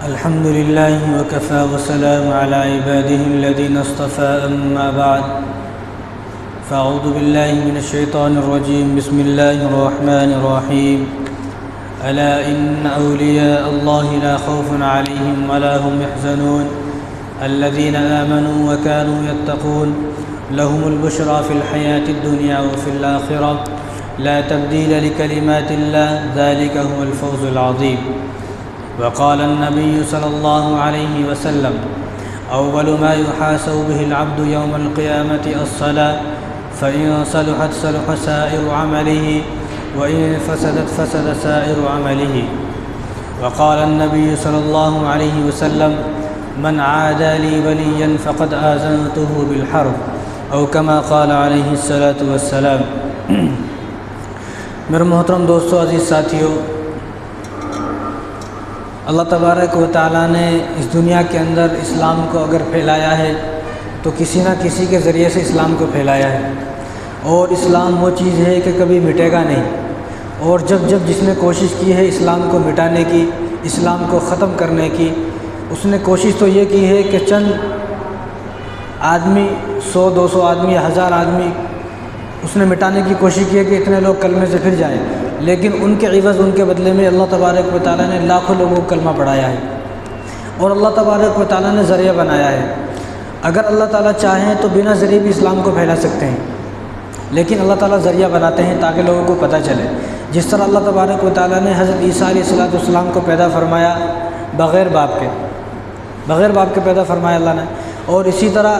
अल्हम्दुलिल्लाहि वकफ़ा वस्सलामु अला इबादिहिल्लज़ीना इस्तफ़ा अम्मा बाद फ़अऊज़ु बिल्लाहि मिनश्शैतानिर्रजीम बिस्मिल्लाहिर्रहमानिर्रहीम अला इन्न औलिया अल्लाहि ला खौफ़ुन अलैहिम वला हुम यहज़नून अल्लज़ीना आमनू व कानू यत्तक़ून लहुमुल बुश्रा फ़िल हयातिद दुनिया व फ़िल आख़िरह ला तब्दील लिकलिमातिल्लाह ज़ालिका हुवल फ़ौज़ुल अज़ीम। वक़ाल अन्नबी सल्लल्लाहु अलैहि वसल्लम अव्वलु मा युहासबु बिहिल अब्दु यौमल क़ियामति अस्सलाह फ़इन सलुहत सलुह साइरु अमलिही व इन फ़सदत फ़सद साइरु अमलिही। वक़ाल अन्नबी सल्लल्लाहु अलैहि वसल्लम मन आदा ली वलिय्यन फ़क़द आज़नतुहु बिल हर्ब औ कमा क़ाल अलैहि सलातु वस्सलाम। मेरे मोहतरम दोस्तों, अज़ीज़ साथियों, अल्लाह तबारक व तआला ने इस दुनिया के अंदर इस्लाम को अगर फैलाया है तो किसी न किसी के ज़रिए से इस्लाम को फैलाया है। और इस्लाम वो चीज़ है कि कभी मिटेगा नहीं। और जब जब जिसने कोशिश की है इस्लाम को मिटाने की, इस्लाम को ख़त्म करने की, उसने कोशिश तो ये की है कि चंद आदमी 100-200 आदमी 1000 आदमी उसने मिटाने की कोशिश की है कि इतने लोग कलमे से फिर जाएं, लेकिन उनके इवज़ उनके बदले में अल्लाह तबारक व तआला ने लाखों लोगों को कलमा पढ़ाया है और अल्लाह तबारक व तआला ने ज़रिया बनाया है। अगर अल्लाह ताला चाहें तो बिना ज़रिए भी इस्लाम को फैला सकते हैं, लेकिन अल्लाह ताला ज़रिया बनाते हैं ताकि लोगों को पता चले। जिस तरह अल्लाह तबारक व तआला ने हज़रत ईसा अलैहिस्सलाम को पैदा फरमाया बग़ैर बाप के पैदा फरमाया अल्लाह ने। और इसी तरह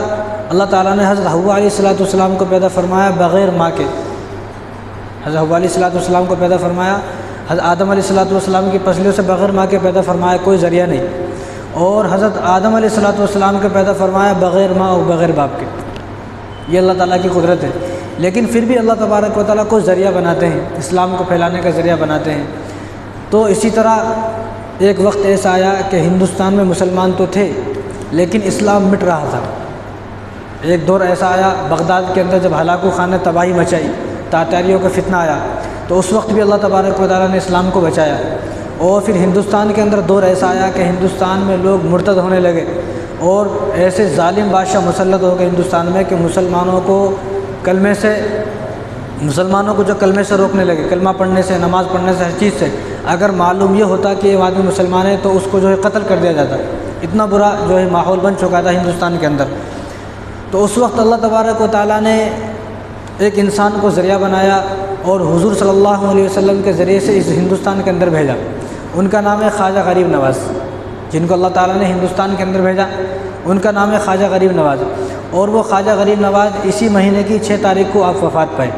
अल्लाह ताला ने हज़रत हव्वा अलैहिस्सलाम को पैदा फरमाया बग़ैर माँ के। हज़रत हव्वा अलैहिस्सलाम को पैदा फरमाया, हज़रत आदम अलैहिस्सलाम की पसलियों से बग़ैर माँ के पैदा फरमाया, कोई ज़रिया नहीं। और हज़रत आदम अलैहिस्सलाम के पैदा फरमाया बग़ैर माँ और बग़ैर बाप के। ये अल्लाह ताला की कुदरत है। लेकिन फिर भी अल्लाह तबारक व तआला को ज़रिया बनाते हैं, इस्लाम को फैलाने का ज़रिया बनाते हैं। तो इसी तरह एक वक्त ऐसा आया कि हिंदुस्तान में मुसलमान तो थे लेकिन इस्लाम मिट रहा था। एक दौर ऐसा आया बगदाद के अंदर जब हलाकू खान ने तबाही मचाई, तातारियों का फितना आया, तो उस वक्त भी अल्लाह तबारक व तआला ने इस्लाम को बचाया। और फिर हिंदुस्तान के अंदर दौर ऐसा आया कि हिंदुस्तान में लोग मुर्तद होने लगे और ऐसे जालिम बादशाह मुसल्लत हो गए हिंदुस्तान में कि मुसलमानों को जो कलमे से रोकने लगे, कलमा पढ़ने से, नमाज़ पढ़ने से, हर चीज़ से। अगर मालूम ये होता कि ये आदमी मुसलमान है तो उसको जो है कत्ल कर दिया जाता। इतना बुरा जो है माहौल बन चुका था हिंदुस्तान के अंदर। तो उस वक्त अल्लाह तबारक व तआला ने एक इंसान को ज़रिया बनाया और हुज़ूर सल्लल्लाहु अलैहि वसल्लम के ज़रिए से इस हिंदुस्तान के अंदर भेजा। उनका नाम है ख्वाजा गरीब नवाज़, जिनको अल्लाह ताला ने हिंदुस्तान के अंदर भेजा, उनका नाम है ख्वाजा गरीब नवाज़। और वो ख्वाजा गरीब नवाज़ इसी महीने की 6 तारीख को आप वफ़ात पाए।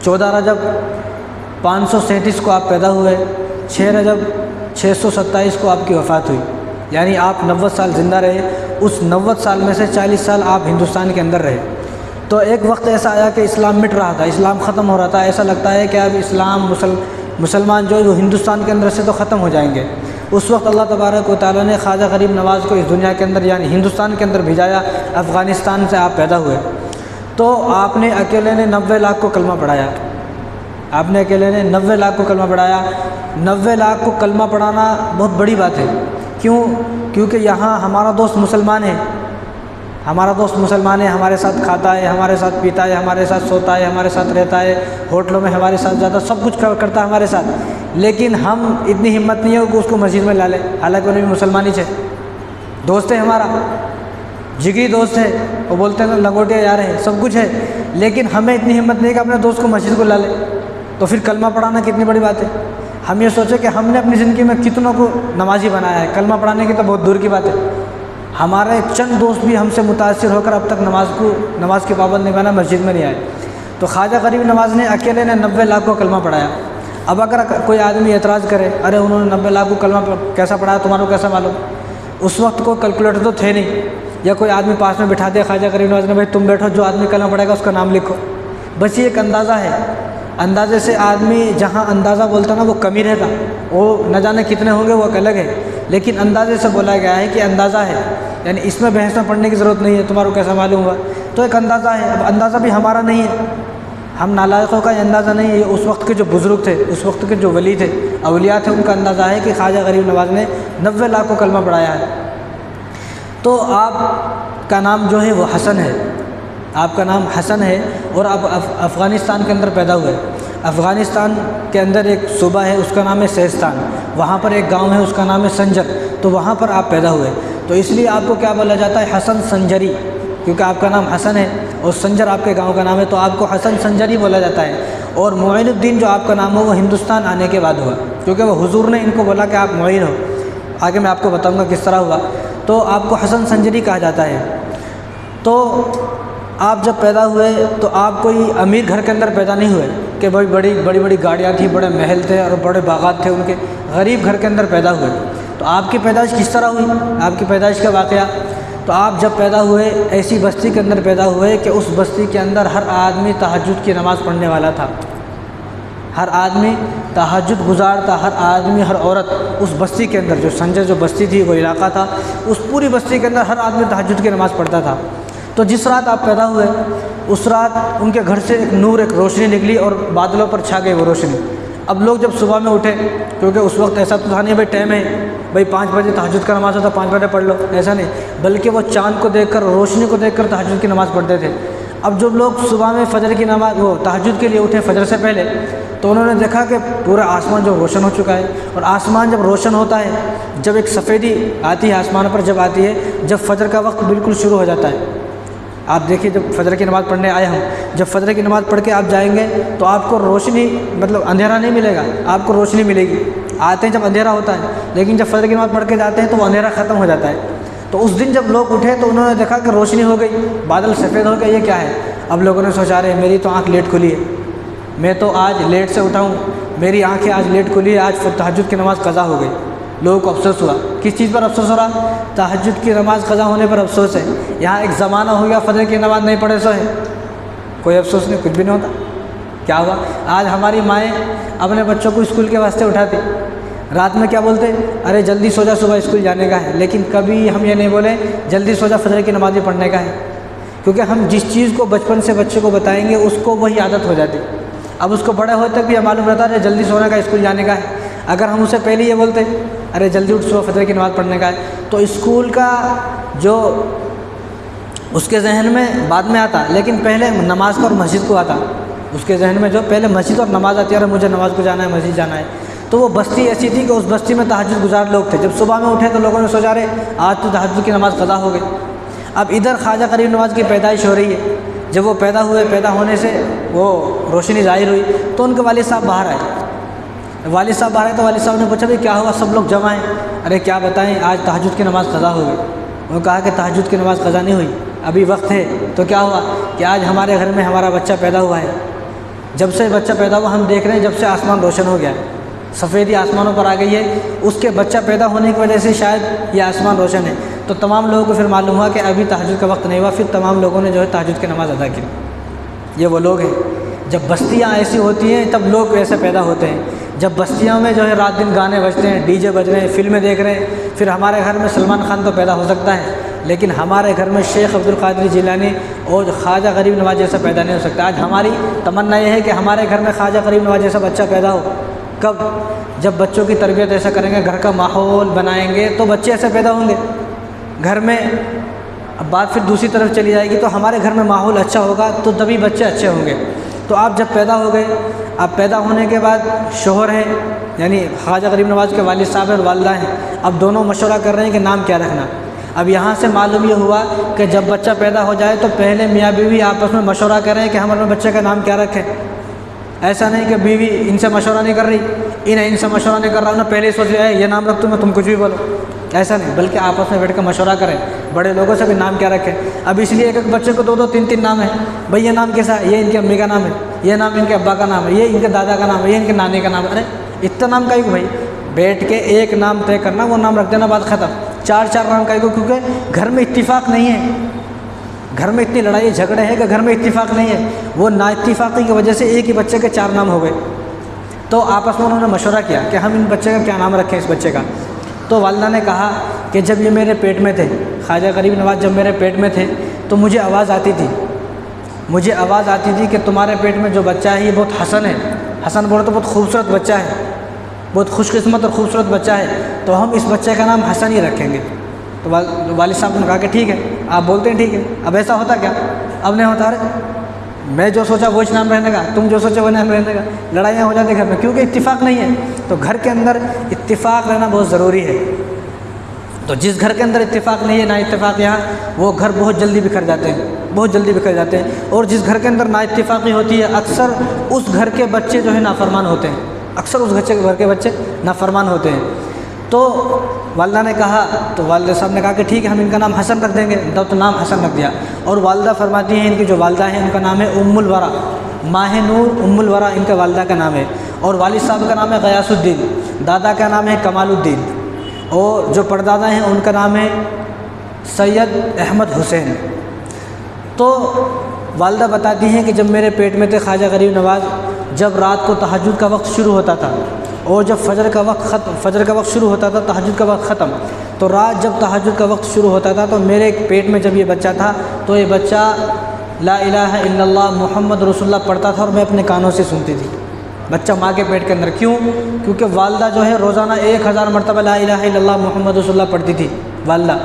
14 रजब 537 को आप पैदा हुए, 6 रजब 627 को आपकी वफ़ात हुई। यानी आप 90 साल ज़िंदा रहे। उस 90 साल में से 40 साल आप हिंदुस्तान के अंदर रहे। तो एक वक्त ऐसा आया कि इस्लाम मिट रहा था, इस्लाम ख़त्म हो रहा था। ऐसा लगता है कि अब इस्लाम मुसलमान जो है वो हिंदुस्तान के अंदर से तो ख़त्म हो जाएंगे। उस वक्त अल्लाह तबारक व तआला ने ख्वाजा गरीब नवाज़ को इस दुनिया के अंदर यानी हिंदुस्तान के अंदर भिजाया। अफ़गानिस्तान से आप पैदा हुए तो आपने अकेले ने 90 लाख को कलमा पढ़ाया। आपने अकेले ने 90 लाख को कलमा पढ़ाया। 90 लाख को कलमा पढ़ाना बहुत बड़ी बात है। क्यों? क्योंकि यहाँ हमारा दोस्त मुसलमान है, हमारे साथ खाता है, हमारे साथ पीता है, हमारे साथ सोता है, हमारे साथ रहता है, होटलों में हमारे साथ जाता, सब कुछ करता है हमारे साथ। लेकिन हम इतनी हिम्मत नहीं है कि उसको मस्जिद में ला ले, हालांकि उन्हें भी मुसलमान ही है, दोस्त है, हमारा जिगरी दोस्त है। वो बोलते हैं लंगोटिया यार है, सब कुछ है, लेकिन हमें इतनी हिम्मत नहीं कि अपने दोस्त को मस्जिद को ला ले। तो फिर कलमा पढ़ाना कितनी बड़ी बात है। हम ये सोचे कि हमने अपनी ज़िंदगी में कितनों को नमाजी बनाया है, कलमा पढ़ाने की तो बहुत दूर की बात है। हमारे चंद दोस्त भी हमसे मुतासिर होकर अब तक नमाज की पाबंद नहीं बना, मस्जिद में नहीं आए। तो ख्वाजा गरीब नवाज़ ने अकेले ने 90 लाख को कलमा पढ़ाया। अब अगर कोई आदमी एतराज़ करे, अरे उन्होंने 90 लाख को कलमा कैसा पढ़ाया, तुम्हारा कैसा मालूम? उस वक्त को कैलकुलेटर तो थे नहीं, या कोई आदमी पास में बिठा दिया ख्वाजा गरीब नवाज़ ने, भाई तुम बैठो, जो आदमी कलमा पढ़ेगा उसका नाम लिखो। बस ये एक अंदाज़ा है। अंदाज़े से आदमी जहाँ अंदाज़ा बोलता ना वो कमी रहता, वो न जाने कितने होंगे वो एक अलग है, लेकिन अंदाज़े से बोला गया है कि अंदाज़ा है, यानी इसमें बहस में पढ़ने की ज़रूरत नहीं है, तुम्हारा कैसा मालूम हुआ, तो एक अंदाज़ा है। अब अंदाज़ा भी हमारा नहीं है, हम नालायकों का अंदाज़ा नहीं है, ये उस वक्त के जो बुज़ुर्ग थे, उस वक्त के जो वली थे, अवलिया थे, उनका अंदाज़ा है कि ख्वाजा गरीब नवाज़ ने 90 लाख को कलमा पढ़ाया है। तो आपका नाम जो है वो हसन है, आपका नाम हसन है और आप अफ़गानिस्तान के अंदर पैदा हुए। अफ़गानिस्तान के अंदर एक सूबा है, उसका नाम है सिस्तान, वहाँ पर एक गांव है, उसका नाम है संजर, तो वहाँ पर आप पैदा हुए। तो इसलिए आपको क्या बोला जाता है, हसन संजरी, क्योंकि आपका नाम हसन है और संजर आपके गांव का नाम है, तो आपको हसन संजरी बोला जाता है। और मोइनुद्दीन जो आपका नाम हो वो हिंदुस्तान आने के बाद हुआ, क्योंकि वो हुजूर ने इनको बोला कि आप मोइन हो। आगे मैं आपको बताऊँगा किस तरह हुआ। तो आपको हसन संजरी कहा जाता है। तो आप जब पैदा हुए तो आप कोई अमीर घर के अंदर पैदा नहीं हुए कि भाई बड़ी बड़ी गाड़ियाँ थी, बड़े महल थे और बड़े बागात थे उनके। गरीब घर के अंदर पैदा हुए। तो आपकी पैदाइश किस तरह हुई, आपकी पैदाइश का वाक़या? तो आप जब पैदा हुए ऐसी बस्ती के अंदर पैदा हुए कि उस बस्ती के अंदर हर आदमी तहज्जुद की नमाज़ पढ़ने वाला था, हर आदमी तहज्जुद गुजार था, हर आदमी, हर औरत उस बस्ती के अंदर, जो संजर जो बस्ती थी, वो इलाका था, उस पूरी बस्ती के अंदर हर आदमी तहज्जुद की नमाज़ पढ़ता था। तो जिस रात आप पैदा हुए उस रात उनके घर से एक नूर, एक रोशनी निकली और बादलों पर छा गई वो रोशनी। अब लोग जब सुबह में उठे, क्योंकि उस वक्त ऐसा तो था नहीं भाई टाइम है, भाई 5 बजे तहज्जुद का नमाज़ होता, 5 बजे पढ़ लो, ऐसा नहीं, बल्कि वो चाँद को देखकर, रोशनी को देखकर तहज्जुद की नमाज़ पढ़ते थे। अब जब लोग सुबह में फ़जर की नमाज़, वो तहज्जुद के लिए उठे फ़जर से पहले, तो उन्होंने देखा कि पूरा आसमान जो रोशन हो चुका है। और आसमान जब रोशन होता है, जब एक सफ़ेदी आती है आसमान पर, जब आती है, जब फ़जर का वक्त बिल्कुल शुरू हो जाता है। आप देखिए, जब फ़जर की नमाज़ पढ़ने आए हम, जब फ़जर की नमाज़ पढ़ के आप जाएंगे तो आपको रोशनी, मतलब अंधेरा नहीं मिलेगा, आपको रोशनी मिलेगी। आते हैं जब अंधेरा होता है, लेकिन जब फ़जर की नमाज़ पढ़ के जाते हैं तो वो अंधेरा ख़त्म हो जाता है। तो उस दिन जब लोग उठे तो उन्होंने देखा कि रोशनी हो गई, बादल सफ़ेद हो गए, ये क्या है? अब लोगों ने सोचा, रहे मेरी तो आँख लेट खुली है, मैं तो आज लेट से उठा हूँ, मेरी आँखें आज लेट खुली है, आज तहज्जुद की नमाज़ क़ज़ा हो गई। लोगों को अफसोस हुआ। किस चीज़ पर अफसोस हो रहा? तहज्जुद की नमाज़ क़ज़ा होने पर अफसोस है। यहाँ एक ज़माना हो गया फ़जर की नमाज़ नहीं पढ़े सो है, कोई अफसोस नहीं, कुछ भी नहीं होता। क्या हुआ? आज हमारी माएँ अपने बच्चों को स्कूल के वास्ते उठाती, रात में क्या बोलते? अरे जल्दी सो जा, सुबह स्कूल जाने का है। लेकिन कभी हम ये नहीं बोले जल्दी सो जा, फ़जर की नमाज़ भी पढ़ने का है, क्योंकि हम जिस चीज़ को बचपन से बच्चे को बताएंगे उसको वही आदत हो जाती। अब उसको बड़े होते तक भी मालूम रहता है जल्दी सोने का, स्कूल जाने का है। अगर हम उसे पहले ये बोलते अरे जल्दी उठ, सुबह फ़जर की नमाज़ पढ़ने का है, तो स्कूल का जो उसके जहन में बाद में आता, लेकिन पहले नमाज का और मस्जिद को आता। उसके जहन में जो पहले मस्जिद और नमाज़ आती है, अरे मुझे नमाज़ को जाना है, मस्जिद जाना है। तो वो बस्ती ऐसी थी कि उस बस्ती में तहज्जुद गुजार लोग थे। जब सुबह में उठे तो लोगों ने सोचा रहे आज तो तहज्जुद की नमाज़ क़ज़ा हो गई। अब इधर ख्वाजा गरीब नवाज़ की पैदाइश हो रही है। जब वो पैदा हुए, पैदा होने से वो रोशनी ज़ाहिर हुई तो उनके वालिद साहब बाहर आए। वालिद साहब बाहर आए तो वालिद साहब ने पूछा भाई क्या हुआ, सब लोग जमा हैं। अरे क्या बताएं, आज तहज्जुद की नमाज़ क़ज़ा हो गई। उन्होंने कहा कि तहज्जुद की नमाज़ क़ज़ा नहीं हुई, अभी वक्त है। तो क्या हुआ कि आज हमारे घर में हमारा बच्चा पैदा हुआ है। जब से बच्चा पैदा हुआ हम देख रहे हैं, जब से आसमान रोशन हो गया है, सफ़ेदी आसमानों पर आ गई है, उसके बच्चा पैदा होने की वजह से शायद ये आसमान रोशन है। तो तमाम लोगों को फिर मालूम हुआ कि अभी तहज्जुद का वक्त नहीं हुआ। फिर तमाम लोगों ने जो है तहज्जुद की नमाज़ अदा की। ये वो लोग हैं, जब बस्तियाँ ऐसी होती हैं तब लोग ऐसे पैदा होते हैं। जब बस्तियों में जो है रात दिन गाने बजते हैं, डीजे बज रहे हैं, फिल्में देख रहे हैं, फिर हमारे घर में सलमान खान तो पैदा हो सकता है, लेकिन हमारे घर में शेख अब्दुल कादिर जिलानी और ख्वाजा गरीब नवाज़ जैसा पैदा नहीं हो सकता। आज हमारी तमन्ना ये है कि हमारे घर में ख्वाजा गरीब नवाज़ जैसा बच्चा पैदा हो। कब? जब बच्चों की तरबियत ऐसा करेंगे, घर का माहौल बनाएंगे तो बच्चे ऐसे पैदा होंगे घर में। अब बात फिर दूसरी तरफ चली जाएगी, तो हमारे घर में माहौल अच्छा होगा तो तभी बच्चे अच्छे होंगे। तो आप जब पैदा हो गए, आप पैदा होने के बाद शोहर है, यानी ख्वाजा गरीब नवाज़ के वालिद साहब और वालिदा हैं। अब दोनों मशवरा कर रहे हैं कि नाम क्या रखना। अब यहाँ से मालूम ये हुआ कि जब बच्चा पैदा हो जाए तो पहले मियाँ बीवी आपस में मशवरा कर रहे हैं कि हम अपने बच्चे का नाम क्या रखें। ऐसा नहीं कि बीवी इनसे मशवरा नहीं कर रही, इनसे मशवरा नहीं कर रहा, उन्हें पहले ही सोच लिया है ये नाम रख दूँगा, तुम कुछ भी बोलो। ऐसा नहीं, बल्कि आपस में बैठ कर मशवरा करें, बड़े लोगों से भी नाम क्या रखें। अब इसलिए एक एक बच्चे को 2-2 3-3 नाम है। भाई ये नाम कैसा है? ये इनकी अम्मी का नाम है, ये नाम इनके अब्बा का नाम है, ये इनके दादा का नाम है, ये इनके नानी का नाम है। अरे इतना नाम का ही भाई, बैठ के एक नाम तय करना, वो नाम रख देना, बात ख़त्म। 4-4 नाम का ही, क्योंकि घर में इत्तिफाक नहीं है। घर में इतनी लड़ाई झगड़े हैं कि घर में इत्तिफाक नहीं है। वो ना इत्तिफाक़ी की वजह से एक ही बच्चे के 4 नाम हो गए। तो आपस में उन्होंने मशवरा किया कि हम इन बच्चे का क्या नाम रखें इस बच्चे का। तो वालिदा ने कहा कि जब ये मेरे पेट में थे, ख्वाजा गरीब नवाज़ जब मेरे पेट में थे तो मुझे आवाज़ आती थी, मुझे आवाज़ आती थी कि तुम्हारे पेट में जो बच्चा है ये बहुत हसन है। हसन बोलो तो बहुत खूबसूरत बच्चा है, बहुत खुशकिस्मत और खूबसूरत बच्चा है, तो हम इस बच्चे का नाम हसन ही रखेंगे। तो वालिद साहब ने कहा कि ठीक है, आप बोलते हैं ठीक है। अब ऐसा होता क्या? अब नहीं होता। अरे मैं जो सोचा वो ही नाम रहने का, तुम जो सोचे वो नाम रहने का, लड़ाइयाँ हो जाती घर में, क्योंकि इत्तिफाक नहीं है। तो घर के अंदर इत्तिफाक रहना बहुत ज़रूरी है। तो जिस घर के अंदर इत्तिफाक नहीं है, ना इत्तिफाक यहाँ, वो घर बहुत जल्दी बिखर जाते हैं, बहुत जल्दी बिखर जाते हैं। और जिस घर के अंदर ना इत्तिफाकी होती है, अक्सर उस घर के बच्चे जो है नाफरमान होते हैं, अक्सर उस घर के बच्चे नाफरमान होते हैं। तो वालिदा ने कहा, तो वालिद साहब ने कहा कि ठीक है, हम इनका नाम हसन रख देंगे। तो नाम हसन रख दिया। और वालिदा फरमाती हैं, इनकी जो वालिदा है उनका नाम है उम्मुल वरा, माह नूर उम्मुल वरा इनका वालिदा का नाम है। और वालिद साहब का नाम है गयासुद्दीन, दादा का नाम है कमालुद्दीन, और जो परदादा हैं उनका नाम है सैयद अहमद हुसैन। तो वालिदा बताती हैं कि जब मेरे पेट में थे ख्वाजा गरीब नवाज़, जब रात को तहज्जुद का वक्त शुरू होता था और जब फजर का वक्त शुरू होता था, तहज्जुद का वक्त ख़त्म, तो रात जब तहज्जुद का वक्त शुरू होता था तो मेरे पेट में जब ये बच्चा था तो ये बच्चा ला इलाहा इल्लल्लाह मुहम्मद रसूलुल्लाह पढ़ता था और मैं अपने कानों से सुनती थी। बच्चा माँ के पेट के अंदर। क्यों? क्योंकि वालिदा जो है रोज़ाना 1000 मरतबा ला इलाहा इल्लल्लाह मुहम्मद रसूलुल्लाह पढ़ती थी वालिदा,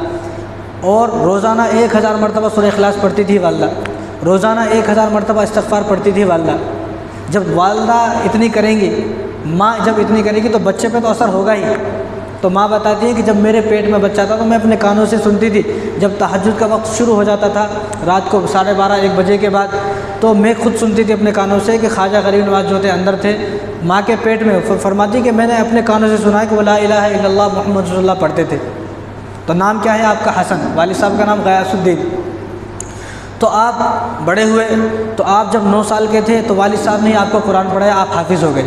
और रोज़ाना 1000 मरतबा सूरह इखलास पढ़ती थी वालिदा, रोज़ाना 1000 मरतबा इस्तिग़फ़ार पढ़ती थी वालिदा। जब वालिदा इतनी करेंगी, माँ जब इतनी करेगी तो बच्चे पे तो असर होगा ही। तो माँ बताती है कि जब मेरे पेट में बच्चा था तो मैं अपने कानों से सुनती थी। जब तहज्जुद का वक्त शुरू हो जाता था रात को 12:30-1 बजे के बाद, तो मैं खुद सुनती थी अपने कानों से कि ख्वाजा गरीब नवाज़ जो थे अंदर थे माँ के पेट में। फरमाती कि मैंने अपने कानों से सुना है कि वो ला इलाहा इल्लल्लाह मुहम्मद रसूलुल्लाह पढ़ते थे। तो नाम क्या है आपका? हसन। वालिद साहब का नाम गयासुद्दीन। तो आप बड़े हुए, तो आप जब 9 साल के थे तो वालिद साहब ने आपको कुरान पढ़ाया, आप हाफिज़ हो गए।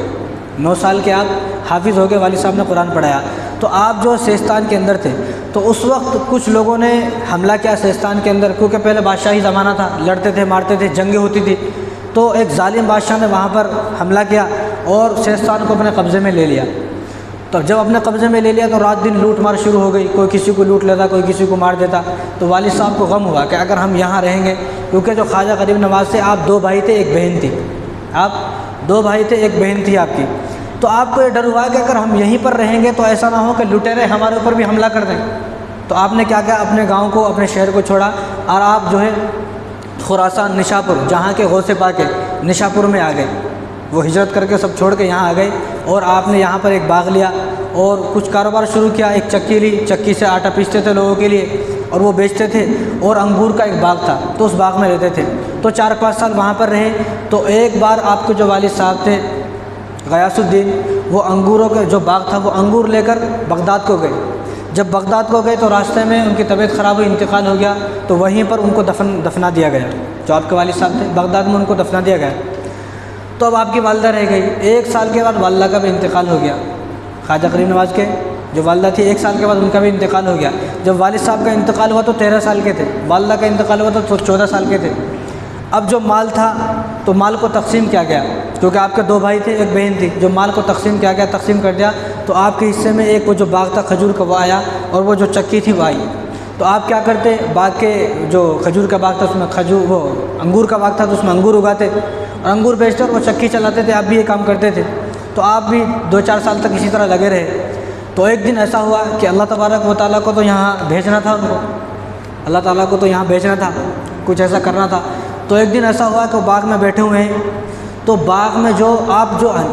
9 साल के आप हाफिज़ हो गए, वालिद साहब ने कुरान पढ़ाया। तो आप जो सिस्तान के अंदर थे, तो उस वक्त कुछ लोगों ने हमला किया सिस्तान के अंदर, क्योंकि पहले बादशाही ज़माना था, लड़ते थे, मारते थे, जंगें होती थी। तो एक जालिम बादशाह ने वहाँ पर हमला किया और सिस्तान को अपने कब्ज़े में ले लिया। तो जब अपने कब्ज़े में ले लिया तो रात दिन लूट मार शुरू हो गई, कोई किसी को लूट लेता, कोई किसी को मार देता। तो वालिद साहब को गम हुआ कि अगर हम यहाँ रहेंगे, क्योंकि जो ख्वाजा गरीब नवाज़ थे, आप 2 भाई थे, 1 बहन थी, आप 2 भाई थे, 1 बहन थी आपकी। तो आपको ये डर हुआ कि अगर हम यहीं पर रहेंगे तो ऐसा ना हो कि लुटेरे हमारे ऊपर भी हमला कर दें। तो आपने क्या किया? अपने गांव को, अपने शहर को छोड़ा और आप जो है खुरासान, निशापुर, जहाँ के गौसे पाक है, निशापुर में आ गए। वो हिजरत करके सब छोड़ के यहाँ आ गए और आपने यहाँ पर एक बाग लिया और कुछ कारोबार शुरू किया। एक चक्की ली, चक्की से आटा पीसते थे लोगों के लिए और वो बेचते थे, और अंगूर का एक बाग था तो उस बाग में रहते थे। तो 4-5 साल वहाँ पर रहे। तो एक बार आपके जो वालिद साहब थे गयासुद्दीन, वो अंगूरों का जो बाग था वो अंगूर लेकर बगदाद को गए। जब बगदाद को गए तो रास्ते में उनकी तबीयत ख़राब हुई, इंतकाल हो गया। तो वहीं पर उनको दफना दिया गया। जो आपके वालिद साहब थे बगदाद में, उनको दफना दिया गया। तो अब आपकी वालिदा रह गई। 1 साल के बाद वालिदा का भी इंतकाल हो गया। ख्वाजा गरीब नवाज़ के जो वालिदा थी, 1 साल के बाद उनका भी इंतकाल हो गया। जब वालिद साहब का इंतकाल हुआ तो 13 साल के थे, वालिदा का इंतकाल हुआ तो 14 साल के थे। अब जो माल था तो माल को तकसीम किया गया, क्योंकि आपके 2 भाई थे, 1 बहन थी। जो माल को तकसीम किया गया, तकसीम कर दिया, तो आपके हिस्से में एक वो जो बाग था खजूर का वो आया और वो जो चक्की थी वो आई। तो आप क्या करते? बाग के जो खजूर का बाग था उसमें वो अंगूर का बाग था तो उसमें अंगूर उगाते और अंगूर बेचते और वो चक्की चलाते थे। आप भी ये काम करते थे। तो आप भी 2-4 साल तक इसी तरह लगे रहे। तो एक दिन ऐसा हुआ कि अल्लाह तबारक व तआला को तो यहाँ भेजना था उनको, अल्लाह ताला को तो यहाँ भेजना था, कुछ ऐसा करना था। तो एक दिन ऐसा हुआ कि वो बाग में बैठे हुए हैं। तो बाग में जो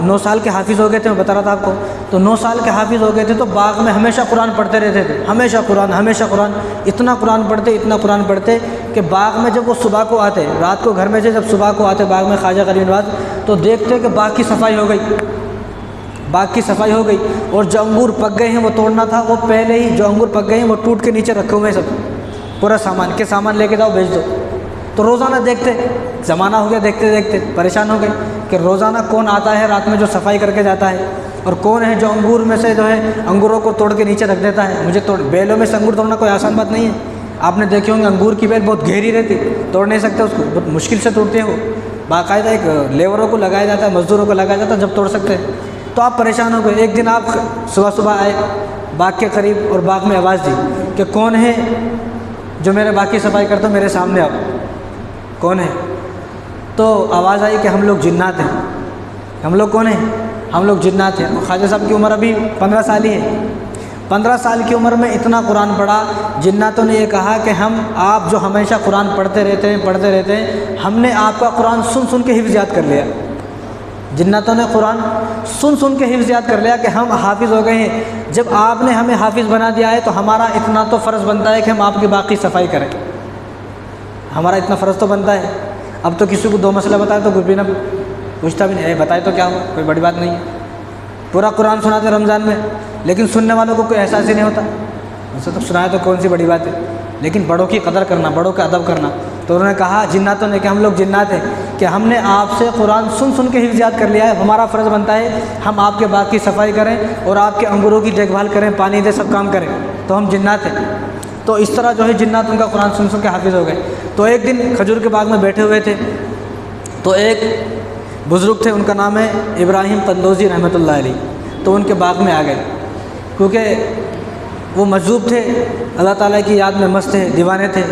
9 साल के हाफिज़ हो गए थे, मैं बता रहा था आपको, तो 9 साल के हाफिज़ हो गए थे। तो बाग में हमेशा कुरान पढ़ते रहते थे, हमेशा कुरान, इतना कुरान पढ़ते कि बाग में जब वो सुबह को आते, रात को घर में से जब सुबह को आते बाग में ख्वाजा गरीब नवाज़, तो देखते कि बाग की सफाई हो गई, और जो अंगूर पक गए हैं वो तोड़ना था। वो पहले ही जो अंगूर पक गए हैं वो टूट के नीचे रखे हुए हैं, सब पूरा सामान लेके जाओ, बेच दो। तो रोज़ाना देखते, ज़माना हो गया, देखते देखते परेशान हो गए कि रोज़ाना कौन आता है रात में जो सफाई करके जाता है, और कौन है जो अंगूर में से जो है अंगूरों को तोड़ के नीचे रख देता है। मुझे बेलों में से अंगूर तोड़ना कोई आसान बात नहीं है। आपने देखे होंगे अंगूर की बेल बहुत गहरी रहती, तोड़ नहीं सकते उसको, बहुत मुश्किल से तोड़ते हो। बाकायदा एक लेबरों को लगाया जाता है, मज़दूरों को लगाया जाता है, जब तोड़ सकते हैं। तो आप परेशान हो गए। एक दिन आप सुबह आए बाग के करीब और बाग में आवाज़ दी कि कौन है जो मेरे बाग की सफाई करता हो, मेरे सामने आओ। कौन है? तो आवाज़ आई कि हम लोग जिन्नात हैं। हम लोग कौन हैं? हम लोग जिन्नात हैं। और ख्वाजा साहब की उम्र अभी 15 साल ही है। 15 साल की उम्र में इतना कुरान पढ़ा। जिन्नातों ने ये कहा कि आप जो हमेशा कुरान पढ़ते रहते हैं, हमने आपका कुरान सुन सुन के हिफ्ज़ याद कर लिया। जिन्नातों ने कुरान सुन सुन के हिफ्ज़ याद कर लिया कि हम हाफिज़ हो गए हैं। जब आपने हमें हाफिज़ बना दिया है तो हमारा इतना तो फ़र्ज़ बनता है कि हम आपकी बाकी सफाई करें। हमारा इतना फ़र्ज़ तो बनता है। अब तो किसी को 2 मसला बताए तो कुछ भी ना पूछता भी नहीं है, बताए तो क्या हुआ, कोई बड़ी बात नहीं है। पूरा कुरान सुनाते रमज़ान में, लेकिन सुनने वालों को कोई एहसास ही नहीं होता। वैसे तो सुनाए तो कौन सी बड़ी बात है, लेकिन बड़ों की कदर करना, बड़ों का अदब करना। तो उन्होंने कहा जिन्नातों ने कि हम लोग जिन्नात हैं कि हमने आपसे कुरान सुन सुन के हिफ्ज़ याद कर लिया है। हमारा फ़र्ज़ बनता है हम आपके बाग की सफाई करें और आपके अंगूरों की देखभाल करें, पानी दे, सब काम करें, तो हम जिन्नात हैं। तो इस तरह जो है जिन्नात उनका कुरान सुन सुन के हाफिज़ हो गए। तो एक दिन खजूर के बाग में बैठे हुए थे, तो एक बुज़ुर्ग थे, उनका नाम है इब्राहिम तंदोज़ी रहमतुल्लाह अलैह। तो उनके बाग में आ गए, क्योंकि वो मजजूब थे, अल्लाह ताला की याद में मस्त थे, दीवाने थे,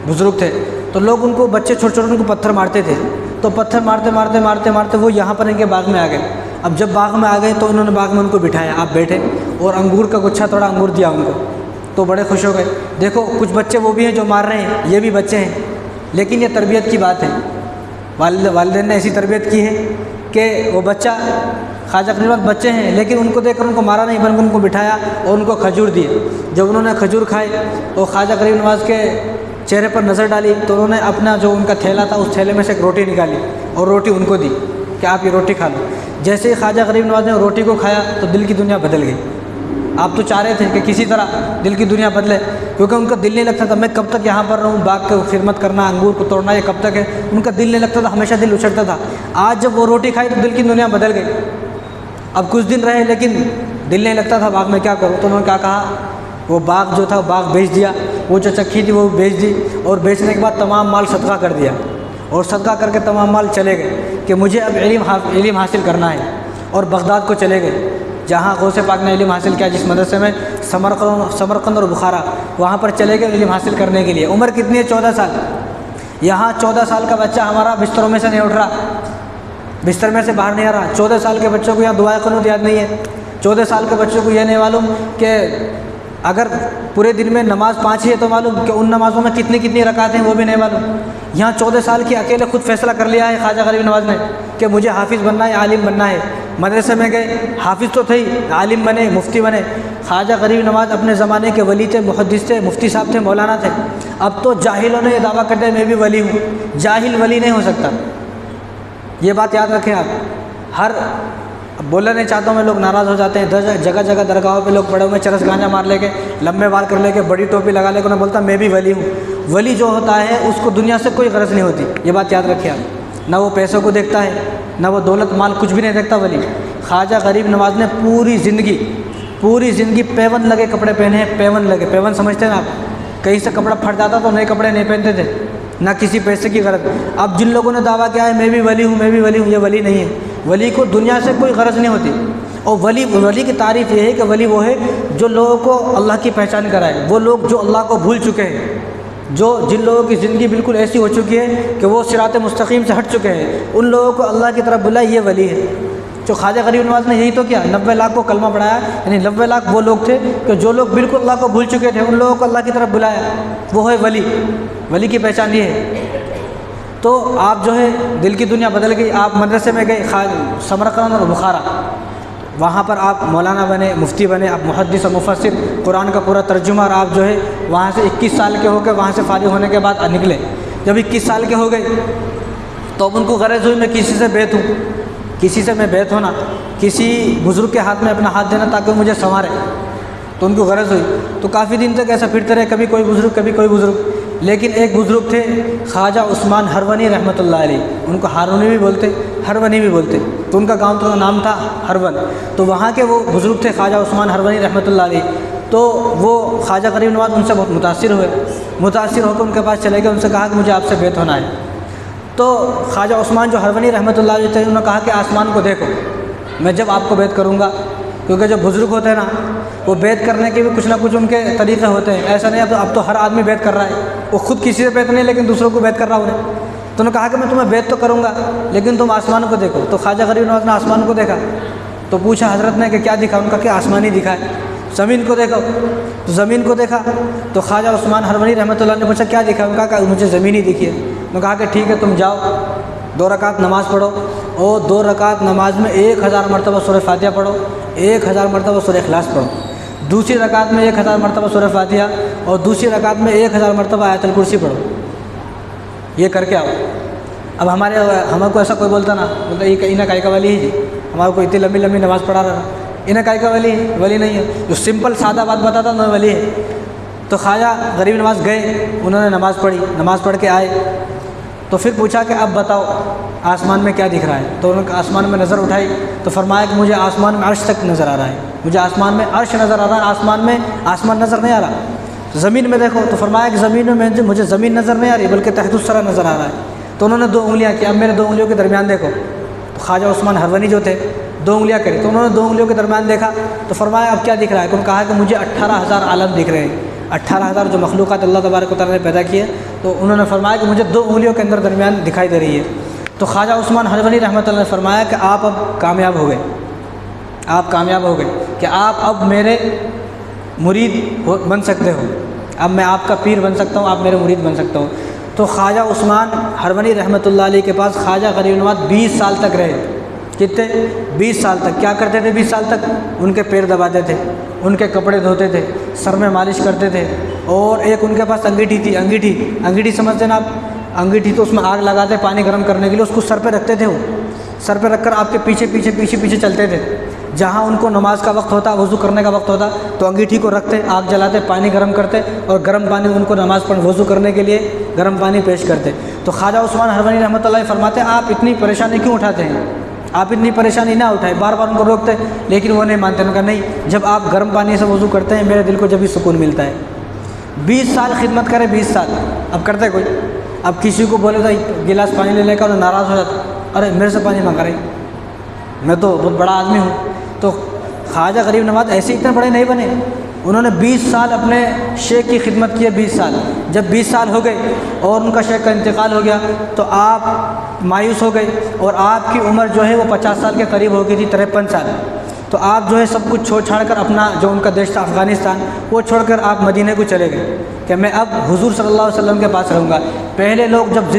बुज़ुर्ग थे। तो लोग उनको, बच्चे छोटे छोटे उनको पत्थर मारते थे। तो पत्थर मारते वो यहाँ पर इनके बाग में आ गए। अब जब बाग में आ गए तो उन्होंने बाग में उनको बिठाया, आप बैठे, और अंगूर का गुच्छा थोड़ा अंगूर दिया उनको। तो बड़े खुश हो गए। देखो कुछ बच्चे वो भी हैं जो मार रहे हैं, ये भी बच्चे हैं, लेकिन ये तरबियत की बात है। वालिदैन ने ऐसी तरबियत की है कि वो बच्चा, ख्वाजा क़रीब नवाज़ बच्चे हैं, लेकिन उनको देखकर उनको मारा नहीं, बल्कि उनको बिठाया और उनको खजूर दिए। जब उन्होंने खजूर खाए और ख्वाजा क़रीब नवाज़ के चेहरे पर नज़र डाली तो उन्होंने अपना जो उनका थैला था उस थैले में से एक रोटी निकाली और रोटी उनको दी कि आप ये रोटी खा लो। जैसे ही ख्वाजा ग़रीब नवाज़ ने रोटी को खाया तो दिल की दुनिया बदल गई। आप तो चाह रहे थे कि किसी तरह दिल की दुनिया बदले, क्योंकि उनका दिल नहीं लगता था मैं कब तक यहाँ पर रहूँ, बाग की खिदमत करना, अंगूर को तोड़ना, ये कब तक है। उनका दिल नहीं लगता था, हमेशा दिल उछलता था। आज जब वो रोटी खाई तो दिल की दुनिया बदल गई। अब कुछ दिन रहे लेकिन दिल नहीं लगता था, बाग में क्या करूँ। तो उन्होंने क्या कहा, वो बाग जो था बाग बेच दिया, वो जो चक्की थी वो बेच दी, और बेचने के बाद तमाम माल सदका कर दिया, और सदका करके तमाम माल चले गए कि मुझे अब इल्म हासिल करना है। और बगदाद को चले गए, जहाँ गौसे पाक ने इल्म हासिल किया, जिस मदरसे में, समरकंद और बुखारा, वहाँ पर चले गए इल्म हासिल करने के लिए। उम्र कितनी है? 14 साल। यहाँ 14 साल का बच्चा हमारा बिस्तरों में से नहीं उठ रहा, बिस्तर में से बाहर नहीं आ रहा। 14 साल के बच्चों को यहाँ दुआ क़ुनूत याद नहीं है। 14 साल के बच्चों को यह नहीं मालूम कि अगर पूरे दिन में नमाज 5 ही है तो मालूम कि उन नमाज़ों में कितनी रकात हैं वो भी नहीं मालूम। यहाँ 14 साल की अकेले खुद फैसला कर लिया है ख्वाजा ग़रीब नवाज़ ने कि मुझे हाफिज़ बनना है, आलिम बनना है। मदरसे में गए, हाफिज़ तो थे ही, आलिम बने, मुफ्ती बने। ख्वाजा ग़रीब नवाज़ अपने ज़माने के वली थे, मुहद्दिस थे, मुफ्ती साहब थे, मौलाना थे। अब तो जाहिलों ने यह दावा करते हैं मैं भी वली हूँ। जाहिल वली नहीं हो सकता, ये बात याद रखें आप। अब बोलना नहीं चाहता हूँ मैं, लोग नाराज़ हो जाते हैं। जगह जगह दरगाहों पे लोग बड़े हुए चरस गांजा मार लेके, लंबे बाल कर लेके, बड़ी टोपी लगा लेकर उन्हें बोलता मैं भी वली हूँ। वली जो होता है उसको दुनिया से कोई गरज नहीं होती, ये बात याद रखिए आप। ना वो पैसों को देखता है, ना वो दौलत माल, कुछ भी नहीं देखता वली। ख्वाजा ग़रीब नवाज़ ने पूरी ज़िंदगी पेवन लगे कपड़े पहने हैं। पेवन समझते हैं आप? कहीं से कपड़ा फट जाता तो नए कपड़े नहीं पहनते थे, ना किसी पैसे की गरज। अब जिन लोगों ने दावा किया है मैं भी वली हूँ, ये वली नहीं है। वली को दुनिया से कोई गरज नहीं होती। और वली की तारीफ़ ये है कि वली वो है जो लोगों को अल्लाह की पहचान कराए। वो लोग जो अल्लाह को भूल चुके हैं, जिन लोगों की ज़िंदगी बिल्कुल ऐसी हो चुकी है कि वो सिरात मुस्तकीम से हट चुके हैं, उन लोगों को अल्लाह की तरफ बुलाए, ये वली है। जो ख्वाजा ग़रीब नवाज़ ने यही तो किया, 90 लाख को कलमा पढ़ाया। यानी 90 लाख वो लोग थे कि जो लोग बिल्कुल अल्लाह को भूल चुके थे, उन लोगों को अल्लाह की तरफ बुलाया, वो है वली की पहचान ये है। तो आप जो है दिल की दुनिया बदल गई। आप मदरसे में गए, समरकंद और बुखारा, वहाँ पर आप मौलाना बने, मुफ्ती बने, आप मुहद्दिस और मुफस्सिर, कुरान का पूरा तर्जुमा। और आप जो है वहाँ से 21 साल के होकर वहाँ से फारिग होने के बाद निकले। जब 21 साल के हो गए तो अब उनको गरज हुई मैं किसी से बैत हूँ, होना, किसी बुज़ुर्ग के हाथ में अपना हाथ देना ताकि मुझे संवारे। तो उनको गरज हुई, तो काफ़ी दिन तक ऐसा फिरते रहे, कभी कोई बुज़ुर्ग। लेकिन एक बुज़ुर्ग थे ख्वाजा उस्मान हरवनी रहमतुल्लाह अलैह, उनको हारूनी भी बोलते, हरवनी भी बोलते। तो उनका गांव का नाम था हरवन। तो वहाँ के वो बुज़ुर्ग थे ख्वाजा उस्मान हरवनी रहमतुल्लाह अलैह। तो वो ख्वाजा ग़रीब नवाज़ उनसे बहुत मुतासिर होकर उनके पास चले गए। उनसे कहा कि मुझे आपसे बैत होना है। तो ख्वाजा उस्मान जो हरवनी रहमतुल्लाह अलैह थे, उन्होंने कहा कि आसमान को देखो, मैं जब आपको बैत करूँगा। क्योंकि जो बुज़ुर्ग होते हैं ना, वो बैत करने के भी कुछ ना कुछ उनके तरीक़े होते हैं। ऐसा नहीं अब तो हर आदमी बैत कर रहा है, वो खुद किसी से बैत नहीं लेकिन दूसरों को बैत कर रहा है। तो उन्होंने कहा कि मैं तुम्हें बेत तो करूँगा लेकिन तुम आसमान को देखो। तो ख्वाजा गरीब नवाज़ ने आसमान को देखा तो पूछा हज़रत ने कि क्या दिखा? उनका कि आसमान ही दिखा है। ज़मीन को देखो तो ज़मीन को देखा तो ख्वाजा उस्मान हरवनी रहमतुल्लाह ने पूछा क्या दिखा? उनका कहा मुझे ज़मीन ही दिखी है। उन्होंने कहा कि ठीक है तुम जाओ 2 रकात नमाज़ पढ़ो और 2 रकात नमाज में 1000 मरतबा सूरह फातिहा पढ़ो, 1000 मरतबा सूरह इखलास पढ़ो। दूसरी रकात में 1000 मरतबा सूरह फातिहा और दूसरी रकात में 1000 मरतबा आयतुल कुर्सी पढ़ो। ये करके आओ। अब हमको ऐसा कोई बोलता ना, बोलता ये इन्हें काय का वली ही जी, हमारे को इतनी लंबी लंबी नमाज़ पढ़ा रहा, इन्हें काय का वली नहीं है। जो सिंपल सादा बात बताता ना वली है। तो ख्वाजा गरीब नवाज़ गए, उन्होंने नमाज़ पढ़ी, नमाज़ पढ़ के आए तो फिर पूछा कि अब बताओ आसमान में क्या दिख रहा है? तो उन्होंने आसमान में नज़र उठाई तो फरमाया कि मुझे आसमान में अर्श तक नज़र आ रहा है, मुझे आसमान में अर्श नज़र आ रहा है, आसमान में आसमान नज़र नहीं आ रहा। ज़मीन में देखो तो फरमाया कि ज़मीन में मुझे ज़मीन नज़र नहीं आ रही बल्कि तहतुस्सरा नज़र आ रहा है। तो उन्होंने 2 उंगलियाँ की, अब मेरे 2 उंगलियों के दरमियान देखो। तो ख्वाजा उस्मान हरवनी जो थे 2 उंगलियाँ करी तो उन्होंने 2 उंगलियों के दरमियान देखा तो फरमाया अब क्या दिख रहा है? उन्होंने कहा कि मुझे 18,000 आलम दिख रहे हैं, 18,000 जो मखलूक़ात अल्लाह तबारक व तआला ने पैदा किए। तो उन्होंने फरमाया कि मुझे 2 उंगलियों के अंदर दरमियान दिखाई दे रही है। तो ख्वाजा उस्मान हरवनी रहमतुल्लाह ने फरमाया कि आप अब कामयाब हो गए, आप कामयाब हो गए कि आप अब मेरे मुरीद बन सकते हो, अब मैं आपका पीर बन सकता हूँ, आप मेरे मुरीद बन सकते हो। तो ख्वाजा उस्मान हरवनी रहमतुल्लाह अलैह के पास ख्वाजा गरीब नवाज़ 20 साल तक रहे। कितने? 20 साल तक। क्या करते थे 20 साल तक? उनके पैर दबाते थे, उनके कपड़े धोते थे, सर में मालिश करते थे। और एक उनके पास अंगीठी थी, अंगीठी समझते ना आप? अंगीठी तो उसमें आग लगाते पानी गर्म करने के लिए, उसको सर पे रखते थे। वो सर पे रखकर आपके पीछे पीछे पीछे पीछे चलते थे। जहाँ उनको नमाज का वक्त होता, वज़ू करने का वक्त होता तो अंगीठी को रखते, आग जलाते, पानी गर्म करते और गर्म पानी उनको नमाज पढ़ वज़ू करने के लिए गर्म पानी पेश करते। तो ख्वाजा उस्मान हरवनी रहमतुल्लाह फरमाते आप इतनी परेशानी क्यों उठाते हैं? आप इतनी परेशानी ना उठाए। बार बार उनको रोकते लेकिन वो नहीं मानते। उनका नहीं, जब आप गर्म पानी से वज़ू करते हैं मेरे दिल को जब भी सुकून मिलता है। 20 साल खिदमत करे, 20 साल। अब करते कोई? अब किसी को बोले तो गिलास पानी ले लेकर उन्हें नाराज़ हो जाता, अरे मेरे से पानी मांग रहे, मैं तो बहुत बड़ा आदमी हूँ। तो ख्वाजा गरीब नवाज़ ऐसे इतने बड़े नहीं बने। उन्होंने 20 साल अपने शेख की खिदमत की है, 20 साल। जब 20 साल हो गए और उनका शेख का इंतकाल हो गया तो आप मायूस हो गए और आपकी उम्र जो है वो 50 साल के करीब हो गई थी, 53 साल। तो आप जो है सब कुछ छोड़ छाड़ कर अपना जो उनका देश था अफ़गानिस्तान वो छोड़कर आप मदीने को चले गए कि मैं अब हुज़ूर सल्लल्लाहु अलैहि वसल्लम के पास रहूँगा। पहले लोग जब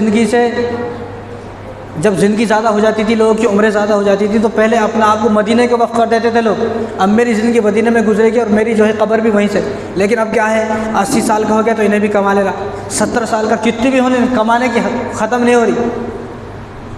ज़िंदगी ज़्यादा हो जाती थी, लोगों की उम्रें ज़्यादा हो जाती थी तो पहले अपना आप को मदीने के वक़्त कर देते थे लोग। अब मेरी ज़िंदगी मदीने में गुजरेगी और मेरी जो है कब्र भी वहीं से। लेकिन अब क्या है 80 साल का हो गया तो इन्हें भी कमा लेगा, 70 साल का कितनी भी होने कमाने की ख़त्म नहीं हो रही।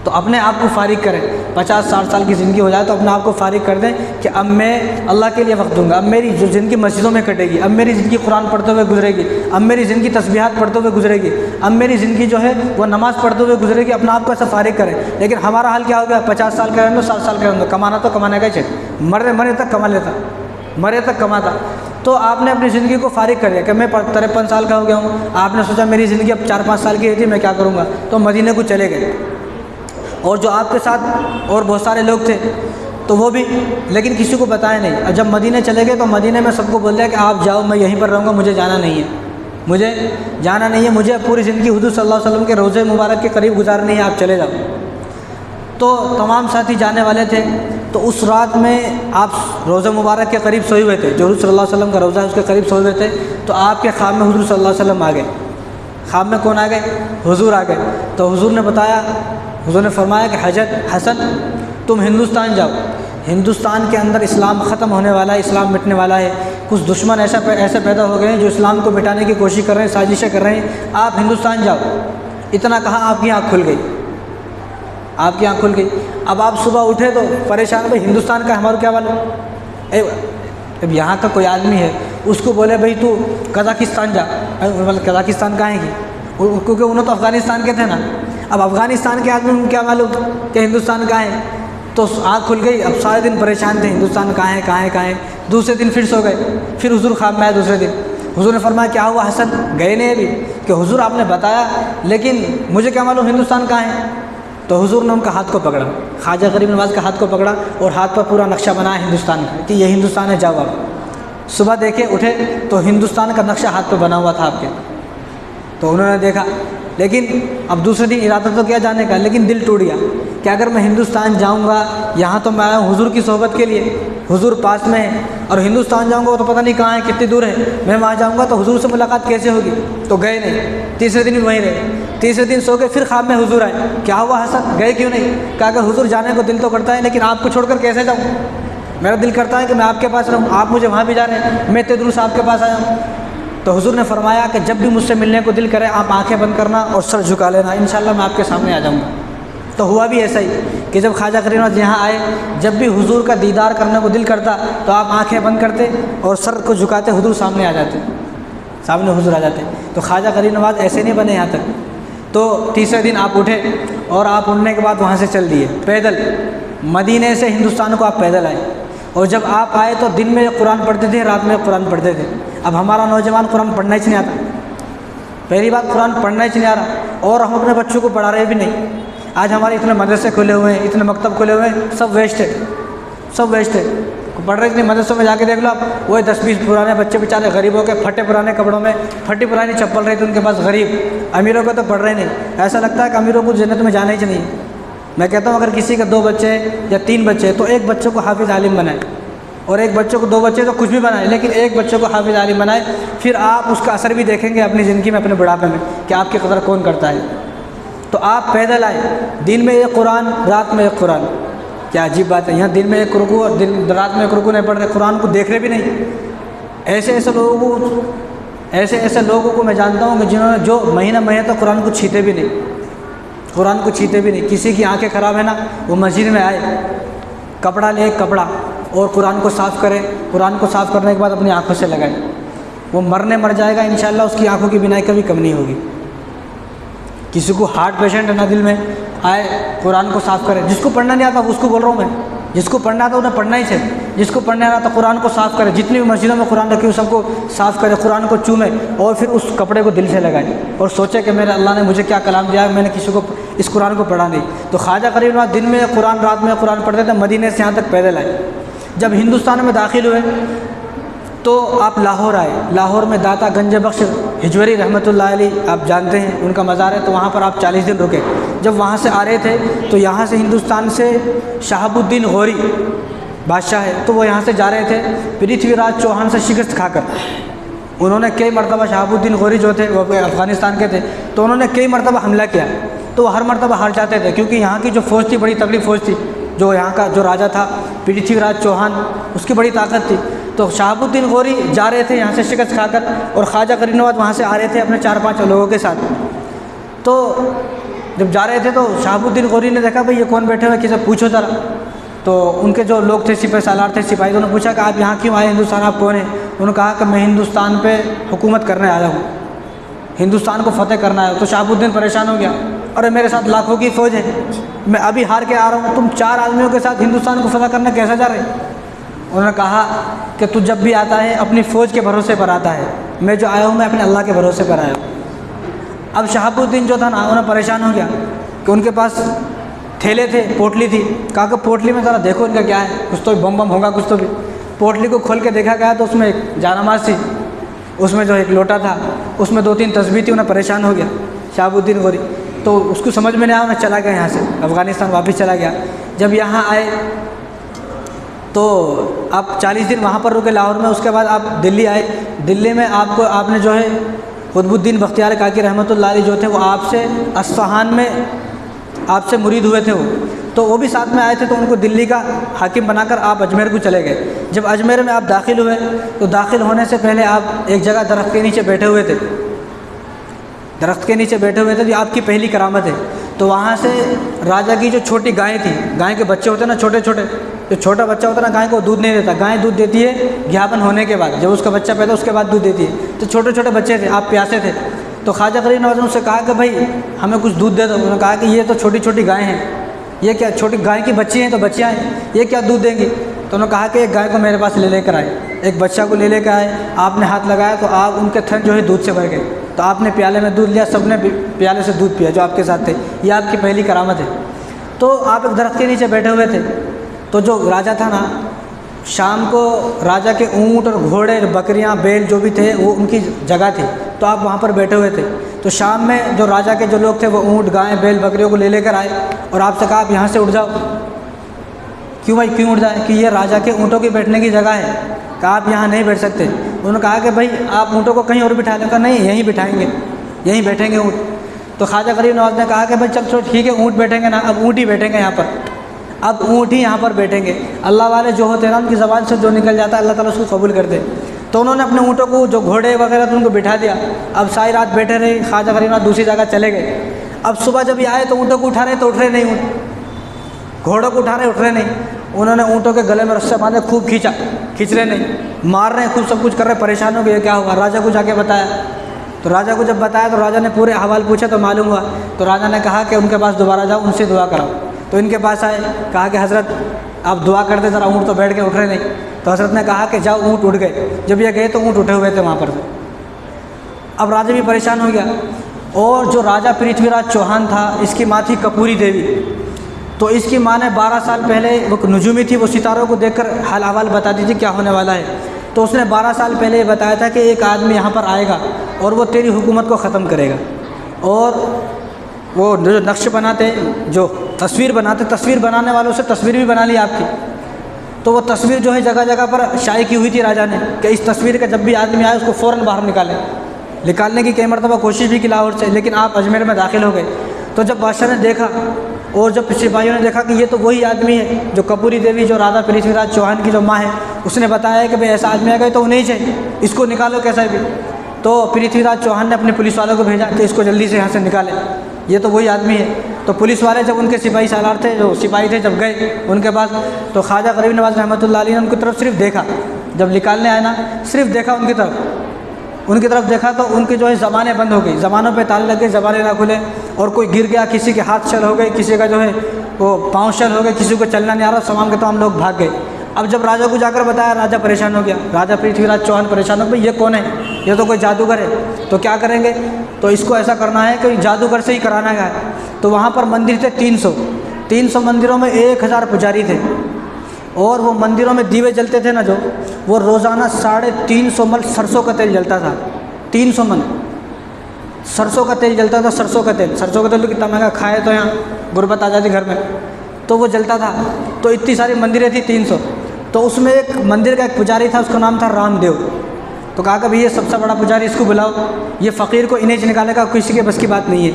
तो अपने आप को फारिग करें। 50-60 साल की ज़िंदगी हो जाए तो अपने आप को फारिग कर दें कि अब मैं अल्लाह के लिए वक्त दूंगा। अब मेरी जो ज़िंदगी मस्जिदों में कटेगी, अब मेरी ज़िंदगी कुरान पढ़ते हुए गुजरेगी, अब मेरी ज़िंदगी तस्बीहात पढ़ते हुए गुजरेगी, अब मेरी ज़िंदगी जो है वो नमाज़ पढ़ते हुए गुजरेगी। अपने आप को ऐसा फारिग करें। लेकिन हमारा हाल क्या हो गया? 50 साल का रहने दो, 60 साल का रहने दो, कमाना तो कमाने का ही चाहिए, मरे तक कमा लेता, मरे तक कमाता। तो आपने अपनी ज़िंदगी को फारिग कर दिया कि मैं 53 साल का हो गया हूँ। आपने सोचा मेरी ज़िंदगी अब 4-5 साल की थी, मैं क्या करूँगा? तो मदीने को चले गए। और जो आपके साथ और बहुत सारे लोग थे तो वो भी, लेकिन किसी को बताया नहीं। और जब मदीने चले गए तो मदीने में सबको बोल दिया कि आप जाओ, मैं यहीं पर रहूँगा, मुझे जाना नहीं है, मुझे जाना नहीं है, मुझे पूरी ज़िंदगी हुज़ूर सल्लल्लाहु अलैहि वसल्लम के रोज़े मुबारक के करीब गुजारनी है, आप चले जाओ। तो तमाम साथी जाने वाले थे। तो उस रात में आप रोज़े मुबारक के करीब सोए हुए थे, जो हुज़ूर सल्लल्लाहु अलैहि वसल्लम का रोज़ा है उसके करीब सोए हुए थे। तो आपके ख्वाब में हुज़ूर सल्लल्लाहु अलैहि वसल्लम आ गए। ख्वाब में कौन आ गए? हुज़ूर आ गए। तो हुज़ूर ने बताया, हुज़ूर ने फरमाया कि हजरत हसन तुम हिंदुस्तान जाओ, हिंदुस्तान के अंदर इस्लाम ख़त्म होने वाला है, इस्लाम मिटने वाला है। कुछ दुश्मन ऐसे पैदा हो गए हैं जो इस्लाम को मिटाने की कोशिश कर रहे हैं, साजिशें कर रहे हैं, आप हिंदुस्तान जाओ। इतना कहा आपकी आँख खुल गई, आपकी आँख खुल गई। अब आप सुबह उठे तो परेशान, भाई हिंदुस्तान का हमारा क्या मालूम। अब यहाँ का कोई आदमी है उसको बोले भाई तू कज़ाकिस्तान जा, मतलब कज़ाकिस्तान कहाँ है? क्योंकि उन्होंने तो अफ़गानिस्तान के थे ना। अब अफ़गानिस्तान के आदमी को क्या मालूम कि हिंदुस्तान कहाँ है? तो आँख खुल गई। अब सारे दिन परेशान थे, हिंदुस्तान कहाँ है, कहाँ है, कहाँ है। दूसरे दिन फिर सो गए। फिर हुज़ूर ख्वाब में आए दूसरे दिन। हुज़ूर ने फरमाया क्या हुआ हसन, गए नहीं अभी? कि हुज़ूर आपने बताया लेकिन मुझे क्या मालूम हिंदुस्तान कहाँ है। तो हुज़ूर ने उनका हाथ को पकड़ा, ख्वाजा गरीब नवाज़ का हाथ को पकड़ा और हाथ पर पूरा नक्शा बनाया हिंदुस्तान का कि ये हिंदुस्तान है, जाओ आप। सुबह देखे उठे तो हिंदुस्तान का नक्शा हाथ पर बना हुआ था आपके। तो उन्होंने देखा, लेकिन अब दूसरे दिन इरादा तो किया जाने का, लेकिन दिल टूट गया कि अगर मैं हिंदुस्तान जाऊंगा, यहाँ तो मैं आया हूँ हुजूर की सोहबत के लिए, हुजूर पास में है, और हिंदुस्तान जाऊंगा तो पता नहीं कहाँ है, कितनी दूर है, मैं वहाँ जाऊंगा तो हुजूर से मुलाकात कैसे होगी। तो गए नहीं, तीसरे दिन भी वहीं रहे। तीसरे दिन सो के फिर ख्वाब में हुजूर आए। क्या हुआ हसन, गए क्यों नहीं? कहा कि हुजूर जाने को दिल तो करता है, लेकिन आपको छोड़कर कैसे जाऊँ, मेरा दिल करता है कि मैं आपके पास रहूँ, आप मुझे वहाँ भी जा रहे हैं, मैं इतने दूर से आपके पास आया हूँ। तो हुजूर ने फरमाया कि जब भी मुझसे मिलने को दिल करे आप आंखें बंद करना और सर झुका लेना, इंशाल्लाह मैं आपके सामने आ जाऊँगा। तो हुआ भी ऐसा ही कि जब ख्वाजा करीम नवाज़ यहाँ आए, जब भी हुजूर का दीदार करने को दिल करता तो आप आंखें बंद करते और सर को झुकाते, हुजूर सामने आ जाते, सामने हुजूर आ जाते। तो ख्वाजा करीम नवाज़ ऐसे नहीं बने यहाँ तक। तो तीसरे दिन आप उठे और आप उठने के बाद वहाँ से चल दिए पैदल, मदीने से हिंदुस्तान को आप पैदल आए। और जब आप आए तो दिन में कुरान पढ़ते थे, रात में कुरान पढ़ते थे। अब हमारा नौजवान कुरान पढ़ना ही नहीं आता, पहली बात कुरान पढ़ना ही नहीं आ रहा, और हम अपने बच्चों को पढ़ा रहे भी नहीं। आज हमारे इतने मदरसे खुले हुए हैं, इतने मकतब खुले हुए हैं, सब वेस्ट है, सब वेस्ट है। पढ़ रहे इतने मदरसों में जाके देख लो आप, वही 10-20 पुराने बच्चे बेचारे गरीब हो के फटे पुराने कपड़ों में, फटी पुरानी चप्पल रही थी उनके पास, गरीब। अमीरों को तो पढ़ रहे नहीं, ऐसा लगता है कि अमीरों को जन्नत में जाना ही चाहिए। मैं कहता हूँ अगर किसी के 2 बच्चे या 3 बच्चे तो एक बच्चे को हाफिज़ आलिम बनाए, और एक बच्चे को 2 बच्चे तो कुछ भी बनाए, लेकिन एक बच्चे को हाफिज़ आलिम बनाए। फिर आप उसका असर भी देखेंगे अपनी ज़िंदगी में, अपने बुढ़ापे में, कि आपकी कदर कौन करता है। तो आप पैदल आए, दिन में एक कुरान, रात में एक कुरान। क्या अजीब बात है, यहाँ दिन में एक रुकू और दिन रात में एक रुकू नहीं पढ़ रहे, कुरान को देख रहे भी नहीं। ऐसे ऐसे लोगों को मैं जानता हूँ कि जिन्होंने जो महीना तो कुरान को छीते भी नहीं, कुरान को छीते भी नहीं। किसी की आंखें ख़राब है ना, वो मस्जिद में आए, कपड़ा ले, कपड़ा और कुरान को साफ़ करे, कुरान को साफ़ करने के बाद अपनी आँखों से लगाए। वो मर जाएगा इंशाल्लाह, उसकी आँखों की बिनाई कभी कम नहीं होगी। किसी को हार्ट पेशेंट है ना, दिल में आए, कुरान को साफ़ करे। जिसको पढ़ना नहीं आता उसको बोल रहा हूँ मैं, जिसको पढ़ना आता उन्हें पढ़ना ही चाहिए। जिसको पढ़ने आता तो कुरान को साफ़ करे, जितनी भी मस्जिदों में कुरान रखी हो सबको साफ़ करे, कुरान को चूमे और फिर उस कपड़े को दिल से लगाए और सोचे कि मेरे अल्लाह ने मुझे क्या कलाम दिया है, मैंने किसी को इस कुरान को पढ़ा नहीं। तो ख्वाजा करीम नवाज़ दिन में कुरान, रात में कुरान पढ़ते थे, मदीने से यहाँ तक पैदल आए। जब हिंदुस्तान में दाखिल हुए तो आप लाहौर आए। लाहौर में दाता गंज बख्श हिजवरी रहमतुल्लाह अलैह आप जानते हैं, उनका मज़ार है, तो वहाँ पर आप 40 दिन रुके। जब वहाँ से आ रहे थे तो यहाँ से हिंदुस्तान से शहाबुद्दीन गौरी बादशाह है, तो वो यहाँ से जा रहे थे पृथ्वीराज चौहान से शिकस्त खाकर। उन्होंने कई मरतबा, शहाबुद्दीन गौरी जो थे वो अफ़गानिस्तान के थे, तो उन्होंने कई मरतबा हमला किया, तो हर मरतबा हार जाते थे, क्योंकि यहाँ की जो फ़ौज थी बड़ी तगड़ी फ़ौज थी। जो यहाँ का जो राजा था पृथ्वीराज चौहान, उसकी बड़ी ताकत थी। तो शहाबुद्दीन गौरी जा रहे थे यहाँ से शिकस्त खाकर, और ख्वाजा करीम नवाज़ वहाँ से आ रहे थे अपने 4-5 लोगों के साथ। तो जब जा रहे थे तो शहाबुद्दीन गौरी ने देखा भाई ये कौन बैठे हुए, किसी पूछो ज़रा। तो उनके जो लोग थे, सिपाही सालार थे, सिपाही, उन्होंने पूछा कि आप यहाँ क्यों आए, हिंदुस्तान आप कौन है? उन्होंने कहा कि मैं हिंदुस्तान पे हुकूमत करने आया हूँ, हिंदुस्तान को फतेह करना है। तो शहाबुद्दीन परेशान हो गया, अरे मेरे साथ लाखों की फ़ौज है, मैं अभी हार के आ रहा हूँ, तुम 4 आदमियों के साथ हिंदुस्तान को फतेह करने कैसे जा रहे? उन्होंने कहा कि तू जब भी आता है अपनी फ़ौज के भरोसे पर आता है, मैं जो आया हूँ मैं अपने अल्लाह के भरोसे पर आया हूँ। अब शहाबुद्दीन जो था ना, उन्हें परेशान हो गया कि उनके पास थैले थे, पोटली थी। कहा कि पोटली में ज़रा देखो इनका क्या है, कुछ तो बम होगा कुछ तो भी। पोटली को खोल के देखा गया तो उसमें एक जानामाज़ थी, उसमें जो एक लोटा था उसमें 2-3 तस्बीह थी। उन्हें परेशान हो गया शहाबुद्दीन गौरी, तो उसको समझ में नहीं आया, उन्हें चला गया यहाँ से, अफ़गानिस्तान वापस चला गया। जब यहाँ आए तो आप 40 दिन वहाँ पर रुके लाहौर में। उसके बाद आप दिल्ली आए। दिल्ली में आपने जो है कुतुबुद्दीन बख्तियार काकी रहमतुल्लाह अलैह जो थे वो आपसे अस्फ़हान में आपसे मुरीद हुए थे वो, तो वो भी साथ में आए थे। तो उनको दिल्ली का हाकिम बनाकर आप अजमेर को चले गए। जब अजमेर में आप दाखिल हुए तो दाखिल होने से पहले आप एक जगह दरख्त के नीचे बैठे हुए थे, दरख्त के नीचे बैठे हुए थे, जो आपकी पहली करामत है। तो वहाँ से राजा की जो छोटी गाय थी, गाय के बच्चे होते हैं ना छोटे छोटे, जो छोटा बच्चा होता है ना गाय को दूध नहीं देता, गाय दूध देती है ज्ञापन होने के बाद, जब उसका बच्चा पैदा उसके बाद दूध देती है। तो छोटे छोटे बच्चे थे, आप प्यासे थे, तो ख्वाजा करीम नवाज़ ने उससे कहा कि भाई हमें कुछ दूध दे दो। उन्होंने कहा कि ये तो छोटी छोटी गाय हैं, ये क्या छोटी गाय की बच्ची हैं, तो बच्चियाँ हैं, ये क्या दूध देंगी? तो उन्होंने कहा कि एक गाय को मेरे पास लेकर आए, एक बच्चा को लेकर आए। आपने हाथ लगाया तो आप उनके थन जो है दूध से भर गए। तो आपने प्याले में दूध लिया, सबने प्याले से दूध पिया जो आपके साथ थे। ये आपकी पहली करामत है। तो आप एक दरख्त के नीचे बैठे हुए थे, तो जो राजा था ना शाम को राजा के ऊँट और घोड़े, बकरियाँ, बैल जो भी थे वो उनकी जगह थी, तो आप वहाँ पर बैठे हुए थे। तो शाम में जो राजा के जो लोग थे वो ऊँट, गाय, बैल, बकरियों को ले लेकर आए और आपसे कहा आप यहाँ से उठ जाओ। क्यों भाई, क्यों उठ जाए? कि ये राजा के ऊँटों की बैठने की जगह है, कहा आप यहाँ नहीं बैठ सकते। उन्होंने कहा कि भाई आप ऊँटों को कहीं और बिठा लें। कहा नहीं, यहीं बिठाएंगे, यहीं बैठेंगे ऊँट। तो ख्वाजा गरीब नवाज़ ने कहा कि भाई चल ठीक है, ऊँट बैठेंगे ना, अब ऊँट ही बैठेंगे यहाँ पर, अब ऊँट ही यहाँ पर बैठेंगे। अल्लाह वाले जो होते हैं ना, उनकी ज़बान से जो निकल जाता है अल्लाह ताला उसको कबूल कर दे। तो उन्होंने अपने ऊँटों को, जो घोड़े वगैरह थे, उनको बिठा दिया। अब सारी रात बैठे रहे। ख्वाजा गरीब नवाज़ दूसरी जगह चले गए। अब सुबह जब ये आए तो ऊँटों को उठा रहे तो उठ रहे नहीं, ऊँट घोड़ों को उठा रहे, उठ रहे नहीं। उन्होंने ऊँटों के गले में रस्से बांधे, खूब खींचा, खींच रहे नहीं, मार रहे हैं, खूब सब कुछ कर रहे, परेशान हो गए क्या हुआ। राजा को जाके बताया, तो राजा को जब बताया तो राजा ने पूरे अहवाल पूछे तो मालूम हुआ। तो राजा ने कहा कि उनके पास दोबारा जाओ, उनसे दुआ कराओ। तो इनके पास आए, कहा कि हज़रत आप दुआ कर दे ज़रा, ऊँट तो बैठ के उठ रहे नहीं। तो हज़रत ने कहा कि जाओ, ऊँट उठ गए। जब ये गए तो ऊँट उठे हुए थे वहाँ पर से। अब राजा भी परेशान हो गया। और जो राजा पृथ्वीराज चौहान था, इसकी माँ थी कपूरी देवी। तो इसकी माँ ने 12 साल पहले, वो नजूमी थी, वो सितारों को देखकर हाल अहवाल बता दी थी क्या होने वाला है। तो उसने 12 साल पहले ये बताया था कि एक आदमी यहाँ पर आएगा और वो तेरी हुकूमत को ख़त्म करेगा। और वो जो नक्श बनाते, जो तस्वीर बनाते, तस्वीर बनाने वालों से तस्वीर भी बना ली आपकी। तो वो तस्वीर जो है जगह जगह पर शाये की हुई थी राजा ने कि इस तस्वीर का जब भी आदमी आए उसको फ़ौरन बाहर निकालने की कई मरतबा कोशिश भी की लाहौर से, लेकिन आप अजमेर में दाखिल हो गए। तो जब बादशाह ने देखा और जब सिपाहियों ने देखा कि ये तो वही आदमी है जो कपूरी देवी, जो राजा पृथ्वीराज चौहान की जो माँ है, उसने बताया है कि भाई ऐसा आदमी आ गए तो उन्हीं चाहिए, इसको निकालो कैसा भी। तो पृथ्वीराज चौहान ने अपने पुलिस वालों को भेजा कि इसको जल्दी से यहाँ से निकालें, ये तो वही आदमी है। तो पुलिस वाले जब उनके सिपाही सालार थे, जो सिपाही थे, जब गए उनके पास, तो ख्वाजा गरीब नवाज़ रहमतुल्लाह अलैह ने उनकी तरफ सिर्फ देखा। जब निकालने आए ना, सिर्फ देखा उनकी तरफ देखा तो उनकी जो है ज़बानें बंद हो गई, ज़बानों पे ताले लग गए, ज़बानें ना खुले। और कोई गिर गया, किसी के हाथ शल हो गए, किसी का जो है वो पाँव शल हो गए, किसी को चलना नहीं आ रहा, तमाम के तमाम लोग भाग गए। अब जब राजा को जाकर बताया, राजा परेशान हो गया, राजा पृथ्वीराज चौहान परेशान हो गए, ये कौन है, ये तो कोई जादूगर है, तो क्या करेंगे। तो इसको ऐसा करना है कि जादूगर से ही कराना है। तो वहाँ पर मंदिर थे 300 मंदिरों में 1000 पुजारी थे। और वो मंदिरों में दीवे जलते थे ना, जो वो रोज़ाना 350 मन सरसों का तेल जलता था। 300 मन सरसों का तेल जलता था। सरसों का तेल तो कितना महंगा, खाए तो यहाँ गुर्बत आ जाती घर में, तो वो जलता था। तो इतनी सारी मंदिरें थी 300। तो उसमें एक मंदिर का एक पुजारी था, उसका नाम था रामदेव। तो कहा कि भाई ये सबसे बड़ा पुजारी, इसको बुलाओ, ये फ़कीर को इनेज निकालेगा, किसी के बस की बात नहीं है।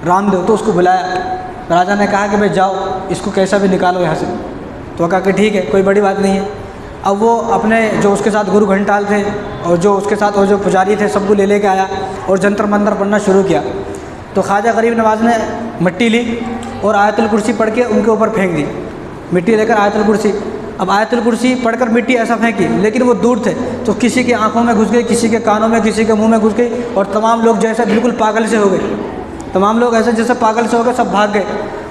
रामदेव, तो उसको बुलाया। राजा ने कहा कि भाई जाओ, इसको कैसा भी निकालो यहाँ से। तो कहा कि ठीक है, कोई बड़ी बात नहीं है। अब वो अपने जो उसके साथ गुरु घंटाल थे और जो उसके साथ और जो पुजारी थे, सबको ले लेके आया और जंतर मंतर पढ़ना शुरू किया। तो ख्वाजा गरीब नवाज़ ने मिट्टी ली और आयतुल कुर्सी पढ़ के उनके ऊपर फेंक दी। मिट्टी लेकर आयतुल कुर्सी, अब आयतुल कुर्सी पढ़कर मिट्टी ऐसा फेंकी, लेकिन वो दूर थे, तो किसी की आंखों में घुस गई, किसी के कानों में, किसी के मुंह में घुस गई, और तमाम लोग जैसे बिल्कुल पागल से हो गए। तमाम लोग ऐसे जैसे पागल से हो गए, सब भाग गए।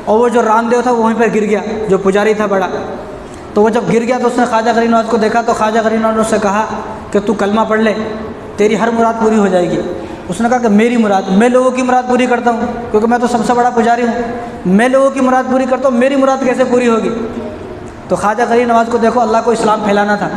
और वो जो रामदेव था वो वहीं पर गिर गया, जो पुजारी था बड़ा। तो वो जब गिर गया तो उसने ख्वाजा गरीब नवाज़ को देखा। तो ख्वाजा गरीब नवाज़ ने उससे कहा कि तू कलमा पढ़ ले, तेरी हर मुराद पूरी हो जाएगी। उसने कहा कि मेरी मुराद, मैं लोगों की मुराद पूरी करता हूँ, क्योंकि मैं तो सबसे बड़ा पुजारी हूँ, मैं लोगों की मुराद पूरी करता हूँ, मेरी मुराद कैसे पूरी होगी। तो ख्वाजा गरीब नवाज़ को देखो, अल्लाह को इस्लाम फैलाना था,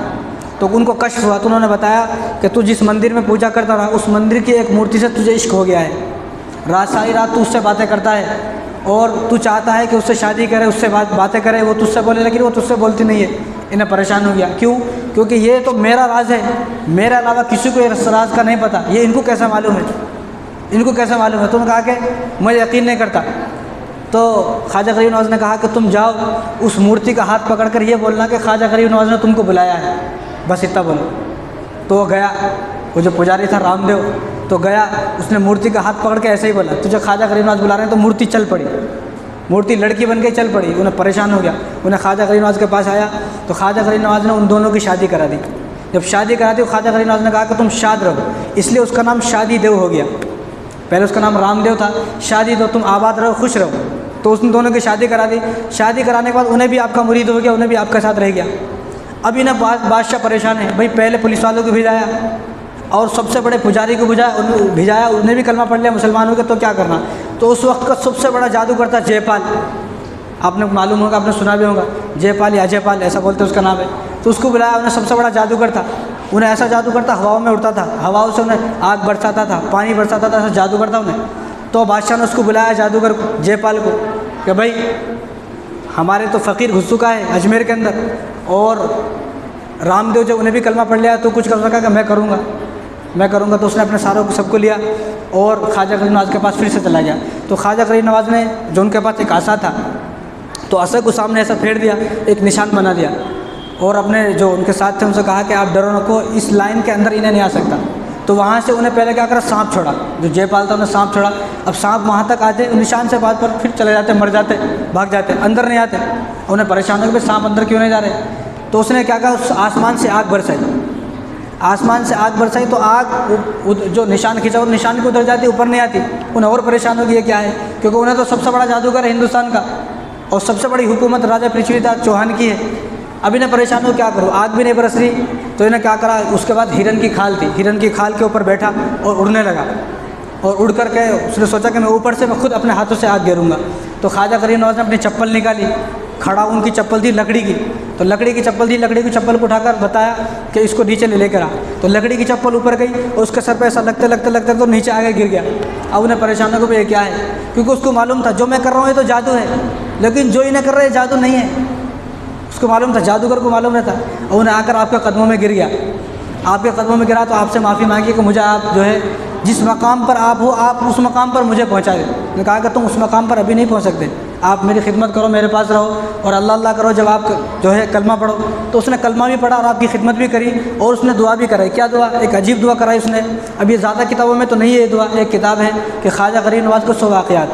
तो उनको कष्ट हुआ। तो उन्होंने बताया कि तू जिस मंदिर में पूजा करता रहा, उस मंदिर की एक मूर्ति से तुझे इश्क हो गया है। सारी रात तू उससे बातें करता है और तू चाहता है कि उससे शादी करे, उससे बातें करे, वो तुझसे बोले, लेकिन वो तुझसे बोलती नहीं है। इन्हें परेशान हो गया, क्यों? क्योंकि ये तो मेरा राज है, मेरे अलावा किसी को इस राज का नहीं पता, ये इनको कैसे मालूम है, इनको कैसे मालूम है। तो उन्होंने कहा कि मैं यकीन नहीं करता। तो ख्वाजा गरीब नवाज़ ने कहा कि तुम जाओ, उस मूर्ति का हाथ पकड़कर ये बोलना कि ख्वाजा गरीब नवाज़ ने तुमको बुलाया है, बस इतना बोलो। तो वो गया, वो जो पुजारी था रामदेव, तो गया, उसने मूर्ति का हाथ पकड़ के ऐसे ही बोला, तुझे ख्वाजा गरीब नवाज़ बुला रहे हैं। तो मूर्ति चल पड़ी, मूर्ति लड़की बन के चल पड़ी। उन्हें परेशान हो गया, उन्हें ख्वाजा गरीब नवाज़ के पास आया। तो ख्वाजा गरीब नवाज़ ने उन दोनों की शादी करा दी। जब शादी करा दी, ख्वाजा गरीब नवाज़ ने कहा कि तुम शाद रहो, इसलिए उसका नाम शादी देव हो गया। पहले उसका नाम रामदेव था, शादी दो, तुम आबाद रहो, खुश रहो। तो उन दोनों की शादी करा दी। शादी कराने के बाद उन्हें भी आपका मुरीद हो गया, उन्हें भी आपके साथ रह गया। अब इन्हें बादशाह परेशान है, भाई पहले पुलिस वालों को भिजाया और सबसे बड़े पुजारी को भिजाया, उन्हें भी कलमा पढ़ लिया, मुसलमान हो गए, तो क्या करना। तो उस वक्त का सबसे बड़ा जादूगर था जयपाल, आपने मालूम होगा, आपने सुना भी होगा, जयपाल या अजयपाल ऐसा बोलते उसका नाम है। तो उसको बुलाया, उन्हें सबसे बड़ा जादूगर था, उन्हें ऐसा जादूगर था, हवाओं में उड़ता था, हवाओं से उन्हें आग बरसाता था, पानी बरसाता था, ऐसा जादूगर था उन्हें। तो बादशाह ने उसको बुलाया जादूगर को, जयपाल को, कि भाई हमारे तो फ़कीर घुस चुका है अजमेर के अंदर, और रामदेव जब उन्हें भी कलमा पढ़ लिया तो कुछ कर सका कि मैं करूँगा। तो उसने अपने सारों को सबको लिया और ख्वाजा गरीब नवाज़ के पास फिर से चला गया। तो ख्वाजा गरीब नवाज़ ने, जो उनके पास एक आसा था, तो आसा को सामने ऐसा फेर दिया, एक निशान बना दिया, और अपने जो उनके साथ थे उनसे कहा कि आप डरो नको, इस लाइन के अंदर इन्हें नहीं आ सकता। तो वहाँ से उन्हें पहले क्या करा, सांप छोड़ा, जो जयपाल था उन्हें सांप छोड़ा। अब सांप वहाँ तक आते, निशान से बात पर फिर चले जाते, मर जाते, भाग जाते, अंदर नहीं आते। उन्हें परेशान हो कि सांप अंदर क्यों नहीं जा रहे। तो उसने क्या कहा, उस आसमान से आग बरसाई, आसमान से आग बरसाई, तो आग जो निशान खींचा वो निशान की उधर जाती, ऊपर नहीं आती। उन्हें और परेशान हो गया क्या है, क्योंकि उन्हें तो सबसे बड़ा जादूगर है हिंदुस्तान का, और सबसे बड़ी हुकूमत राजा पृथ्वीराज चौहान की है। अब इन्हें परेशान हो क्या करूँ, आग भी नहीं बरस रही। तो इन्हें क्या करा, उसके बाद हिरन की खाल थी, हिरन की खाल के ऊपर बैठा और उड़ने लगा, और उड़ करके उसने सोचा कि मैं ऊपर से मैं खुद अपने हाथों से आग गिरूँगा। तो ख्वाजा गरीब नवाज़ ने अपनी चप्पल निकाली, खड़ा उनकी चप्पल थी लकड़ी की, तो लकड़ी की चप्पल थी, लकड़ी की चप्पल को उठाकर बताया कि इसको नीचे ले लेकर आ। तो लकड़ी की चप्पल ऊपर गई और उसके सर पे ऐसा लगते तो नीचे आगे गिर गया। अब उन्हें परेशान हो गया, ये क्या है, क्योंकि उसको मालूम था जो मैं कर रहा हूँ ये तो जादू है, लेकिन जो इन्हें कर रहे हैं जादू नहीं है। उसको मालूम था, जादूगर को मालूम रहता। और उन्हें आकर आपके कदमों में गिर गया, आपके कदमों में गिरा, तो आपसे माफ़ी मांगी कि मुझे आप जो है जिस मकाम पर आप हो, आप उस मकाम पर मुझे पहुँचा दें। मैंने कहा कि तुम उस मकाम पर अभी नहीं पहुँच सकते, आप मेरी खिदमत करो, मेरे पास रहो और अल्लाह अल्लाह करो, जब आप जो है कलमा पढ़ो। तो उसने कलमा भी पढ़ा और आपकी खिदमत भी करी, और उसने दुआ भी कराई। क्या दुआ, एक अजीब दुआ कराई उसने, अभी ज़्यादा किताबों में तो नहीं है ये दुआ, एक किताब है कि ख्वाजा गरीब नवाज़ को 100 वाक़यात।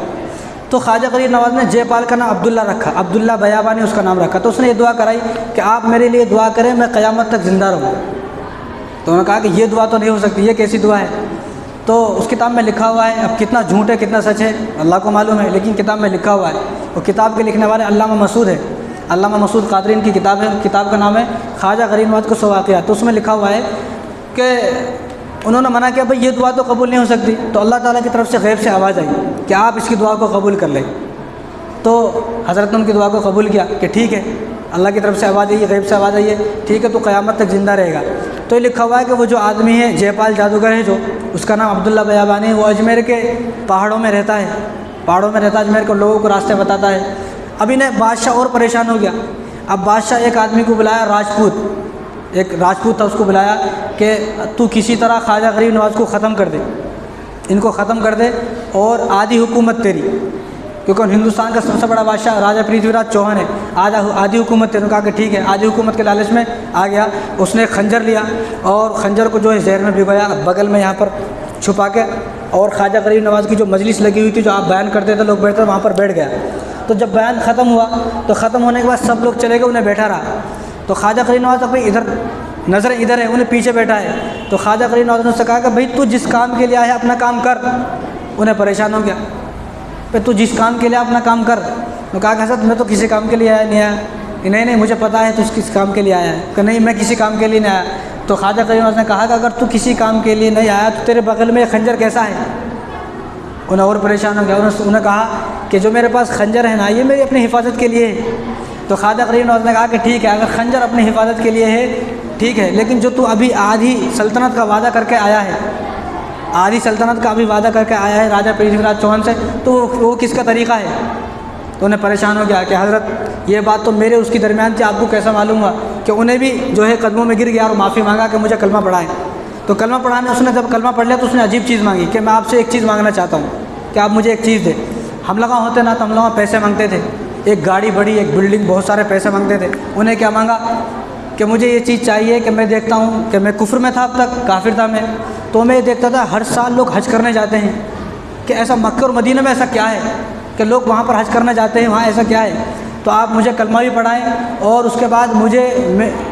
तो ख्वाजा गरीब नवाज़ ने जयपाल का नाम अब्दुल्ला रखा, अब्दुल्ला बयाबानी उसका नाम रखा। तो उसने ये दुआ कराई कि आप मेरे लिए दुआ करें, मैं क़यामत तक ज़िंदा रहूँ। तो उन्होंने कहा कि ये दुआ तो नहीं हो सकती, ये कैसी दुआ है। तो उस किताब में लिखा हुआ है, अब कितना झूठ है कितना सच है अल्लाह को मालूम है, लेकिन किताब में लिखा हुआ है। और किताब के लिखने वाले अल्लामा मसूद है, अल्लामा मसूद कादरी की किताब है, किताब का नाम है ख्वाजा गरीब नवाज़ को 100 वाक़यात। तो उसमें लिखा हुआ है कि उन्होंने मना किया, भाई ये दुआ तो कबूल नहीं हो सकती। तो अल्लाह ताला की तरफ से गैब से आवाज़ आई कि आप इसकी दुआ को कबूल कर लें। तो हज़रत ने उनकी दुआ को कबूल किया कि ठीक है, अल्लाह की तरफ से आवाज़ आई है, गैब से आवाज़ आई है, ठीक है, तो क़यामत तक ज़िंदा रहेगा। तो ये लिखा हुआ है कि वो जो आदमी है जयपाल जादूगर है, जो उसका नाम अब्दुल्ला बयाबानी है, वो अजमेर के पहाड़ों में रहता है, पहाड़ों में रहता है, अजमेर के लोगों को रास्ते बताता है। अब इन्हें बादशाह और परेशान हो गया। अब बादशाह एक आदमी को बुलाया, राजपूत, एक राजपूत था, उसको बुलाया कि तू किसी तरह ख्वाजा गरीब नवाज़ को ख़त्म कर दे, इनको ख़त्म कर दे, और आधी हुकूमत तेरी, क्योंकि हिंदुस्तान का सबसे बड़ा बादशाह राजा पृथ्वीराज चौहान है, आधी हुकूमत तेरे। कहा कि ठीक है, आधी हुकूमत के लालच में आ गया। उसने खंजर लिया और खंजर को जो है जहर में भिगोया, बगल में यहाँ पर छुपा के, और ख्वाजा गरीब नवाज़ की जो मजलिस लगी हुई थी, जो आप बयान करते थे, लोग बैठते थे, वहाँ पर बैठ गया। तो जब बयान ख़त्म हुआ, तो ख़त्म होने के बाद सब लोग चले गए, उन्हें बैठा रहा। तो ख्वाजा गरीब नवाज़ अपनी इधर नज़रें इधर है, उन्हें पीछे बैठा है। तो ख्वाजा गरीब नवाज़ ने उससे कहा कि भाई तू जिस काम के लिए आया है अपना काम कर। उन्हें परेशान हो गया, भाई तू जिस काम के लिए अपना काम कर। तो कहा कि हज़रत मैं तो किसी काम के लिए आया नहीं आया। नहीं मुझे पता है तू किस काम के लिए आया है। कि नहीं, मैं किसी काम के लिए नहीं आया। तो ख्वाजा गरीब नवाज़ ने कहा कि अगर तू किसी काम के लिए नहीं आया तो तेरे बगल में खंजर कैसा है। उन्हें और परेशान हो गया। उन्हें कहा कि जो मेरे पास खंजर है ना, ये मेरी अपनी हिफाजत के लिए है। तो ख्वाजा गरीब नवाज़ ने कहा कि ठीक है, अगर खंजर अपनी हिफाजत के लिए है ठीक है, लेकिन जो तू अभी आधी सल्तनत का वादा करके आया है, आधी सल्तनत का अभी वादा करके आया है राजा पृथ्वीराज चौहान से, तो वो किसका तरीक़ा है। तो उन्हें परेशान हो गया कि हज़रत ये बात तो मेरे उसकी दरमियान थी, आपको कैसा मालूम हुआ। कि उन्हें भी जो है कदमों में गिर गया और माफ़ी मांगा कि मुझे कलमा पढ़ाएं। तो कलमा पढ़ाने उसने जब कलमा पढ़ लिया तो उसने अजीब चीज़ मांगी कि मैं आपसे एक चीज़ मांगना चाहता हूँ कि आप मुझे एक चीज़ दें। हम लोग होते ना तो हम लोग पैसे मांगते थे, एक गाड़ी बड़ी, एक बिल्डिंग, बहुत सारे पैसे मांगते थे। उन्हें क्या मांगा कि मुझे ये चीज़ चाहिए कि मैं देखता हूँ कि मैं कुफ्र में था, अब तक काफिर था मैं, तो मैं ये देखता था हर साल लोग हज करने जाते हैं, कि ऐसा मक्का और मदीना में ऐसा क्या है कि लोग वहाँ पर हज करने जाते हैं, वहाँ ऐसा क्या है। तो आप मुझे कलमा भी पढ़ाएं और उसके बाद मुझे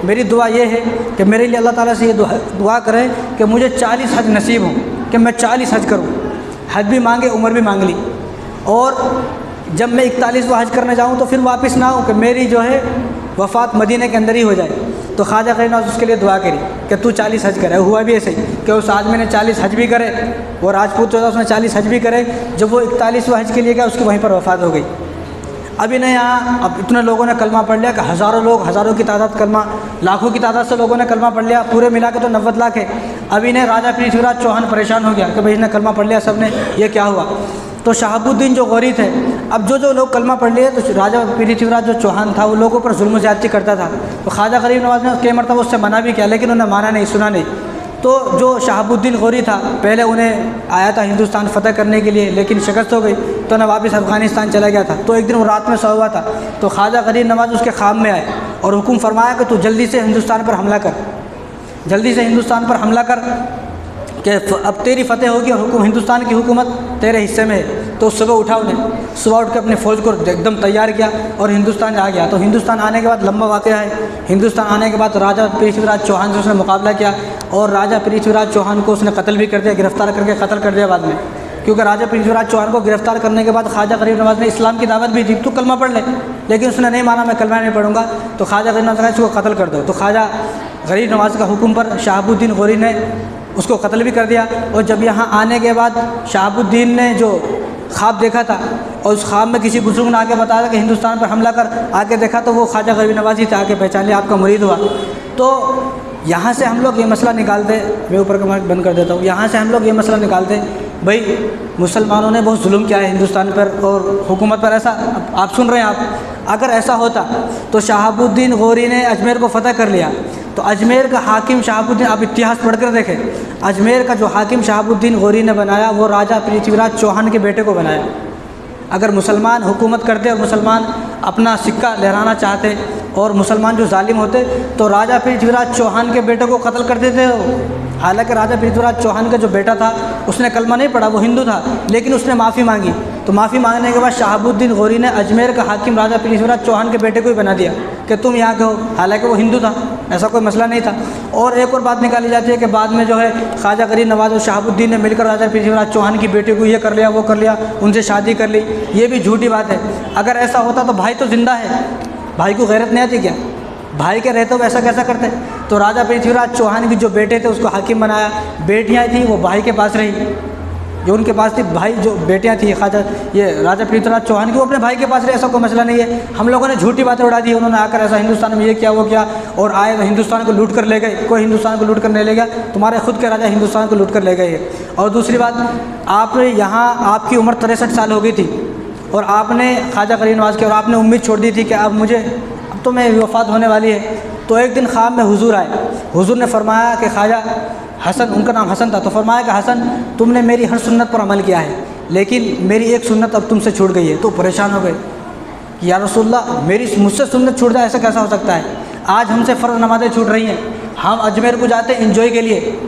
मेरी दुआ ये है कि मेरे लिए अल्लाह ताला से ये दुआ करें कि मुझे 40 हज नसीब हों, कि मैं 40 हज करूँ। हज भी मांगे, उम्र भी मांग ली, और जब मैं 41वां हज करने जाऊँ तो फिर वापस ना हो, कि मेरी जो है वफ़ात मदीने के अंदर ही हो जाए। तो ख्वाजा गरीब नवाज़ उसके लिए दुआ करी कि तू 40 हज करे। हुआ भी ऐसे ही कि उस आदमी ने 40 हज भी करे, वो राजपूत जो था उसने 40 हज भी करे। जब वो 41वां हज के लिए गया उसकी वहीं पर वफ़ात हो गई। अब इन्हें यहाँ अब इतने लोगों ने कलमा पढ़ लिया कि हज़ारों की तादाद कलमा, लाखों की तादाद से लोगों ने कलमा पढ़ लिया, पूरे मिला के तो 90 लाख है। अब इन्हें राजा पृथ्वीराज चौहान परेशान हो गया कि भाई इसने कलमा पढ़ लिया सब ने, ये क्या हुआ। तो शहाबुद्दीन जो गौरी थे, अब जो लोग कलमा पढ़ लिए तो राजा पृथ्वीराज जो चौहान था वो लोगों पर जुल्म ज़्यादती करता था। तो ख्वाजा गरीब नवाज़ ने कई मरतबा उससे मना भी किया, लेकिन उन्हें माना नहीं, सुना नहीं। तो जो शहाबुद्दीन गौरी था, पहले उन्हें आया था हिंदुस्तान फ़तह करने के लिए, लेकिन शिकस्त हो गई तो उन्हें वापस अफ़गानिस्तान चला गया था। तो एक दिन वो रात में सोया हुआ था, तो ख्वाजा गरीब नवाज़ उसके ख्वाब में आए और हुक्म फरमाया कि तू जल्दी से हिंदुस्तान पर हमला कर, जल्दी से हिंदुस्तान पर हमला कर कि अब तेरी फ़तेह होगी और हिंदुस्तान की हुकूमत तेरे हिस्से में है। तो सुबह उठा, उन्हें सुबह उठ के अपनी फ़ौज को एकदम तैयार किया और हिंदुस्तान आ गया। तो हिंदुस्तान आने के बाद लंबा वाक़या है। हिंदुस्तान आने के बाद राजा पृथ्वीराज चौहान से उसने मुकाबला किया और राजा पृथ्वीराज चौहान को उसने कत्ल भी कर दिया, गिरफ़्तार करके कत्ल कर दिया बाद में। क्योंकि राजा पृथ्वीराज चौहान को गिरफ़्तार करने के बाद ख्वाजा गरीब नवाज़ ने इस्लाम की दावत भी दी, तू कलमा पढ़ ले, लेकिन उसने नहीं माना, मैं कलमा नहीं पढ़ूंगा। तो ख्वाजा गरीब नवाज़ ने इसको कत्ल कर दो। तो ख्वाजा गरीब नवाज़ का हुक्म पर शहाबुद्दीन गौरी ने उसको कत्ल भी कर दिया। और जब यहाँ आने के बाद शहाबुद्दीन ने जो ख्वाब देखा था और उस ख्वाब में किसी बुजुर्ग ने आके बताया कि हिंदुस्तान पर हमला कर, आके देखा तो वो ख्वाजा गरीब नवाज़ ही था, आके पहचान लिया, आपका मुरीद हुआ। तो यहाँ से हम लोग ये मसला निकालते, मैं ऊपर का माइक बंद कर देता हूँ, यहाँ से हम लोग ये मसला निकालते, भाई मुसलमानों ने बहुत जुल्म किया है हिंदुस्तान पर और हुकूमत पर। ऐसा आप सुन रहे हैं, आप अगर ऐसा होता तो शहाबुद्दीन गौरी ने अजमेर को फ़तह कर लिया, तो अजमेर का हाकिम शहाबुद्दीन, आप इतिहास पढ़कर देखें, अजमेर का जो हाकिम शहाबुद्दीन गौरी ने बनाया वो राजा पृथ्वीराज चौहान के बेटे को बनाया। अगर मुसलमान हुकूमत करते और मुसलमान अपना सिक्का लहराना चाहते और मुसलमान जो जालिम होते तो राजा पृथ्वीराज चौहान के बेटे को कत्ल कर देते हो। हालांकि राजा पृथ्वीराज चौहान का जो बेटा था उसने कलमा नहीं पढ़ा, वो हिंदू था, लेकिन उसने माफ़ी मांगी। तो माफ़ी मांगने के बाद शहाबुद्दीन गौरी ने अजमेर का हाकिम राजा पृथ्वीराज चौहान के बेटे को ही बना दिया कि तुम यहाँ के हो, हालांकि वो हिंदू था, ऐसा कोई मसला नहीं था। और एक और बात निकाली जाती है कि बाद में जो है ख्वाजा गरीब नवाज़ और शहाबुद्दीन ने मिलकर राजा पृथ्वीराज चौहान की बेटी को ये कर लिया, वो कर लिया, उनसे शादी कर ली। ये भी झूठी बात है। अगर ऐसा होता तो भाई तो ज़िंदा है, भाई को गैरत नहीं आती क्या? भाई के रहते हुए ऐसा कैसा करते? तो राजा पृथ्वीराज चौहान की जो बेटे थे उसको हाकिम बनाया, बेटियाँ थी वो भाई के पास रही, जो उनके पास थी भाई, जो बेटियाँ थी ख्वाजा ये राजा पृथ्वीराज चौहान की, वो अपने भाई के पास रहे, ऐसा कोई मसला नहीं है। हम लोगों ने झूठी बातें उड़ा दी, उन्होंने आकर ऐसा हिंदुस्तान में ये किया वो किया और आए तो हिंदुस्तान को लूट कर ले गए। कोई हिंदुस्तान को लूट कर नहीं ले गया, तुम्हारे खुद के राजा हिंदुस्तान को लूट कर ले गए। और दूसरी बात, आप यहाँ आपकी उम्र 63 साल हो गई थी और आपने ख्वाजा गरीब नवाज़ की और आपने उम्मीद छोड़ दी थी कि अब तो मैं वफ़ात होने वाली है। तो एक दिन ख्वाब में हुजूर आए, हुजूर ने फरमाया कि ख्वाजा हसन, उनका नाम हसन था, तो फरमाया कि हसन तुमने मेरी हर सुन्नत पर अमल किया है, लेकिन मेरी एक सुन्नत अब तुमसे छूट गई है। तो परेशान हो गए कि या रसूलल्लाह मुझसे सुन्नत छूट जाए, ऐसा कैसा हो सकता है? आज हमसे फ़र्ज़ नमाज़ें छूट रही हैं, हम अजमेर को जाते हैं इंजॉय के लिए।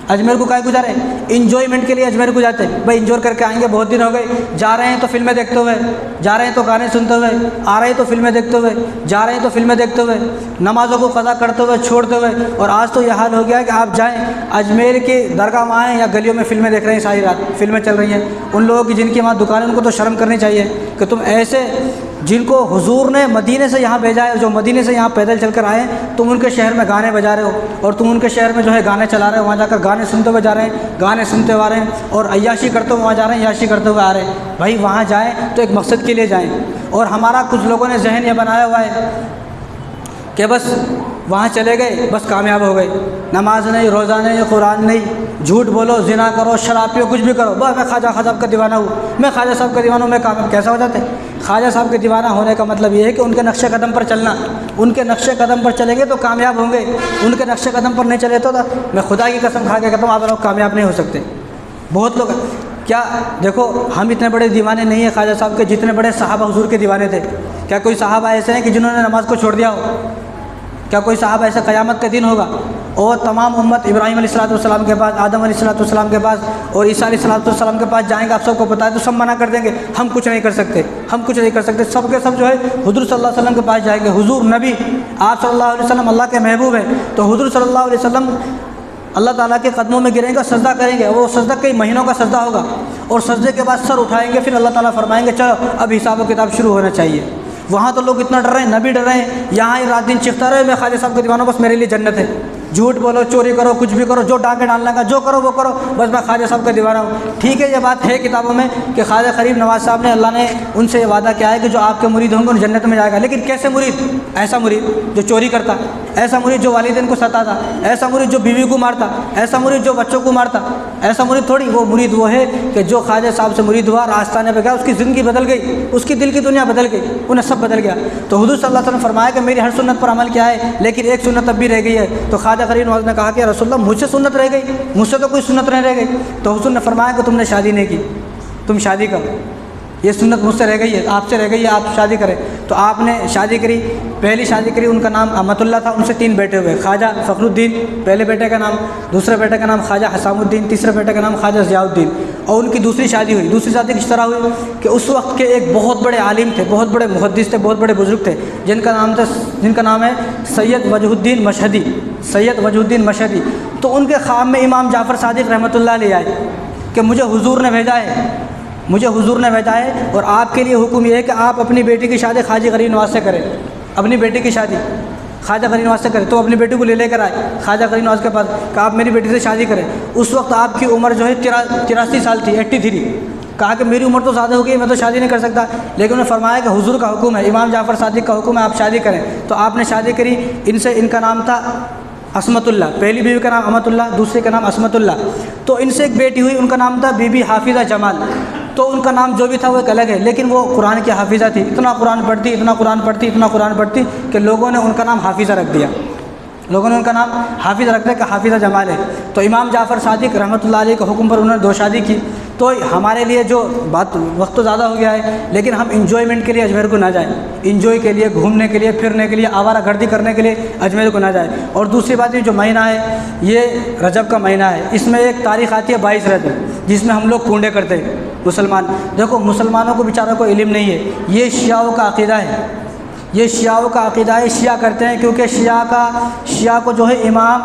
अजमेर को काहे को जा रहे हैं? इंजॉयमेंट के लिए अजमेर को जाते हैं, भाई इंजॉय करके आएंगे, बहुत दिन हो गए, जा रहे हैं तो फिल्में देखते हुए, जा रहे हैं तो गाने सुनते हुए, आ रहे हैं तो फिल्में देखते हुए, जा रहे हैं तो फिल्में देखते हुए, नमाज़ों को क़ज़ा करते हुए, छोड़ते हुए। और आज तो यह हाल हो गया है कि आप जाएँ अजमेर के दरगाह में आएँ या गलियों में फिल्में देख रहे हैं, सारी रात फिल्में चल रही हैं। उन लोगों की जिनकी वहाँ दुकानें, उनको तो शर्म करनी चाहिए कि तुम ऐसे जिनको हुजूर ने मदीने से यहाँ भेजा है, जो मदीने से यहाँ पैदल चलकर आए, तुम उनके शहर में गाने बजा रहे हो और तुम उनके शहर में जो है गाने चला रहे हो, वहाँ जाकर गाने सुनते हुए जा रहे हैं, गाने सुनते हुए आ रहे हैं और अय्याशी करते हुए वहाँ जा रहे हैं, अय्याशी करते हुए आ रहे हैं। भाई वहाँ जाएँ तो एक मकसद के लिए जाएँ। और हमारा कुछ लोगों ने जहन ये बनाया हुआ है कि बस वहाँ चले गए, बस कामयाब हो गए, नमाज नहीं, रोज़ा नहीं, कुरान नहीं, झूठ बोलो, जिना करो, शराब पियो, कुछ भी करो, बस मैं ख्वाजा साहब का दीवाना हूँ, मैं ख्वाजा साहब का दीवाना हूँ, मैं कामयाब। कैसा हो जाते हैं? ख्वाजा साहब के दीवाना होने का मतलब ये है कि उनके नक्शे कदम पर चलना, उनके नक्शे कदम पर चलेंगे तो कामयाब होंगे, उनके नक्शे कदम पर नहीं चले तो मैं खुदा की कसम खा के कहता हूँ आप लोग कामयाब नहीं हो सकते। बहुत लोग क्या, देखो हम इतने बड़े दीवाने नहीं हैं ख्वाजा साहब के जितने बड़े साहबा हुजूर के दीवाने थे। क्या कोई साहबा ऐसे हैं कि जिन्होंने नमाज को छोड़ दिया हो? क्या कोई साहब ऐसा क़यामत का दिन होगा और तमाम उम्मत इब्राहीम अलैहिस्सलाम के पास, आदम अलैहिस्सलाम के पास और ईसा अलैहिस्सलाम के पास जाएंगे, आप सबको पता है, तो सब मना कर देंगे, हम कुछ नहीं कर सकते, हम कुछ नहीं कर सकते। सब के सब जो है हुजूर सल्लल्लाहु अलैहि वसल्लम के पास जाएंगे। हुजूर नबी आप सल्लल्लाहु अलैहि वसल्लम अल्लाह के महबूब हैं, तो हुजूर सल्लल्लाहु अलैहि वसल्लम अल्लाह ताला के कदमों में गिरेंगे, सजदा करेंगे। वो सजदा कई महीनों का सजदा होगा और सजदे के बाद सर उठाएंगे, फिर अल्लाह ताला फरमाएंगे चलो अब हिसाब किताब शुरू होना चाहिए। वहाँ तो लोग इतना डर रहे हैं, नबी डर रहे हैं, यहाँ ही रात दिन चिखता रहे मैं ख्वाजा साहब के दीवाना, बस मेरे लिए जन्नत है। झूठ बोलो, चोरी करो, कुछ भी करो, जो डाके डालने का जो करो वो करो, बस मैं ख्वाजा साहब का दीवाना हूँ। ठीक है, ये बात है किताबों में कि ख्वाजा करीम नवाज़ साहब ने, अल्लाह ने उनसे ये वादा किया है कि जो आपके मुरीद होंगे उन जन्नत में जाएगा। लेकिन कैसे मुरीद? ऐसा मुरीद जो चोरी करता, ऐसा मुरीद जो वालिदैन को सताता, ऐसा मुरीद जो बीवी को मारता, ऐसा मुरीद जो बच्चों को मारता, ऐसा मुरीद थोड़ी। वो मुरीद वो है कि जो ख्वाजा साहब से मुरीद हुआ, रास्ताने पे गया, उसकी ज़िंदगी बदल गई, उसकी दिल की दुनिया बदल गई, उन्हें सब बदल गया। तो हुजूर सल्लल्लाहु अलैहि वसल्लम फरमाया कि मेरी हर सुन्नत पर अमल किया है, लेकिन एक सुन्नत अब भी रह गई है। तो ख्वाजा करीम नवाज़ ने कहा कि रसूलल्लाह मुझसे सुन्नत रह गई, मुझसे तो कोई सुन्नत नहीं रह गई। तो हुजूर ने फरमाया कि तुमने शादी नहीं की, तुम शादी करो, ये सुन्नत मुझसे रह गई है, आपसे रह गई है, आप शादी करें। तो आपने शादी करी, पहली शादी करी, उनका नाम अहमतुल्लाह था, उनसे 3 बेटे हुए, ख्वाजा फ़खरुद्दीन पहले बेटे का नाम, दूसरे बेटे का नाम ख्वाजा हसामुद्दीन, तीसरे बेटे का नाम ख्वाजा ज़ियाउद्दीन। और उनकी दूसरी शादी हुई। दूसरी शादी किस तरह हुई कि उस वक्त के एक बहुत बड़े आलिम थे, बहुत बड़े मुहद्दिस थे, बहुत बड़े बुज़ुर्ग थे, जिनका नाम है सैयद वजहुद्दीन मशहदी, सैयद वजहुद्दीन मशहदी। तो उनके ख़्वाब में इमाम जाफ़र सादिक़ रहमतुल्लाह अलैह आए कि मुझे हुजूर ने भेजा है, मुझे हुजूर ने भेजा है और आपके लिए हुक्म ये है कि आप अपनी बेटी की शादी ख्वाजा गरीब नवाज़ से करें, अपनी बेटी की शादी ख्वाजा गरीब नवाज़ से करें। तो अपनी बेटी को लेकर आए ख्वाजा गरीब नवाज़ के पास, कहा आप मेरी बेटी से शादी करें। उस वक्त आपकी उम्र जो है 83 साल थी, 83। कहा कि मेरी उम्र तो ज़्यादा हो गई, मैं तो शादी नहीं कर सकता। लेकिन उन्होंने फरमाया कि हुजूर का हुक्म है, इमाम जाफ़र सादिक़ का हुक्म है, आप शादी करें। तो आपने शादी करी इनसे। इनका नाम था असमतुल्लाह, पहली बीवी का नाम अहमतुल्लाह, दूसरे का नाम असमतुल्लाह। तो इनसे एक बेटी हुई, उनका नाम था बीबी हाफिज़ा जमाल। तो उनका नाम जो भी था वो एक अलग है, लेकिन वो कुरान की हाफिज़ा थी, इतना कुरान पढ़ती, इतना कुरान पढ़ती, इतना कुरान पढ़ती कि लोगों ने उनका नाम हाफिज़ा रख दिया, लोगों ने उनका नाम हाफिज़ रख दिया कि हाफिज़ा जमाल है। तो इमाम जाफ़र सादिक़ रहमतुल्लाह अलैह के हुक्म पर उन्होंने 2 शादी की। तो हमारे लिए जो बात, वक्त तो ज़्यादा हो गया है, लेकिन हम इंजॉयमेंट के लिए अजमेर को ना जाएं, इंजॉय के लिए, घूमने के लिए, फिरने के लिए, आवारा गर्दी करने के लिए अजमेर को ना जाएं। और दूसरी बात, ये जो महीना है ये रजब का महीना है, इसमें एक तारीख़ आती है 22 रजब, जिसमें हम लोग कूड़े करते हैं मुसलमान। देखो मुसलमानों को बेचारा को इल्म नहीं है, ये शियाओं का अक़ीदा है, ये शियाओं का अक़ीदा है। शिया करते हैं क्योंकि शिया को जो है इमाम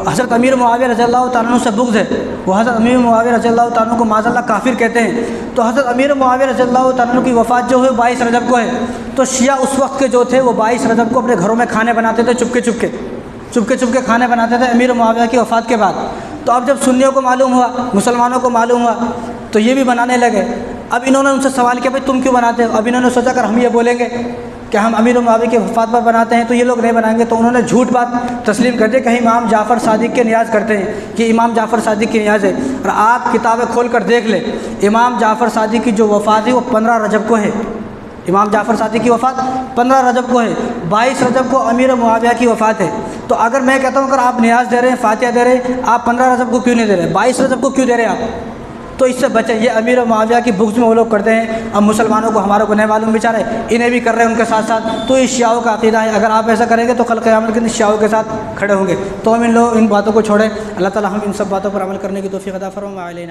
हज़रत अमीर मुआविया रज़ियल्लाहु ताला अन्हु से बुग़्ज़ है। वो हज़रत अमीर मुआविया रज़ियल्लाहु ताला अन्हु को माज़अल्लाह काफिर कहते हैं। तो हज़रत अमीर मुआविया रज़ियल्लाहु ताला अन्हु की वफ़ात जो है 22 रजब को है। तो शिया उस वक्त के जो थे वो 22 रजब को अपने घरों में खाने बनाते थे, चुपके चुपके खाने बनाते थे अमीर मुआविया की वफ़ात के बाद। तो अब जब सुन्नियों को मालूम हुआ, मुसलमानों को मालूम हुआ, तो ये भी बनाने लगे। अब इन्होंने उनसे सवाल किया, भाई तुम क्यों बनाते हो? अब इन्होंने सोचा अगर हम ये बोलेंगे कि हम अमीर मुआविया की वफ़ात पर बनाते हैं तो ये लोग नहीं बनाएंगे। तो उन्होंने झूठ बात तस्लीम कर दी कि इमाम जाफ़र सादिक़ के नियाज़ करते हैं, कि इमाम जाफ़र सादिक़ की नियाज़ है। और आप किताबें खोल कर देख ले, इमाम जाफ़र सादिक़ की जो वफ़ात है वो 15 रजब को है। इमाम जाफ़र सादिक़ की वफ़ात 15 रजब को है, 22 रजब को अमीर मुआविया की वफ़ात है। तो अगर मैं कहता हूँ अगर आप नियाज़ दे रहे हैं, फ़ातिहा दे रहे हैं, आप 15 रजब को क्यों नहीं दे रहे, 22 रजब को क्यों दे रहे हैं आप? तो इससे बचे। ये अमीर मुआविया की बुग़्ज़ में वो लोग करते हैं। अब मुसलमानों को हमारों को नहीं मालूम बेचारे, इन्हें भी कर रहे हैं उनके साथ साथ। तो ये शियाओं का अक़ीदा है, अगर आप ऐसा करेंगे तो कल क़यामत के दिन शियाओं के साथ खड़े होंगे। तो हम इन बातों को छोड़ें। अल्लाह ताला हम इन सब बातों पर अमल करने की तौफ़ीक़ अता फ़रमाए।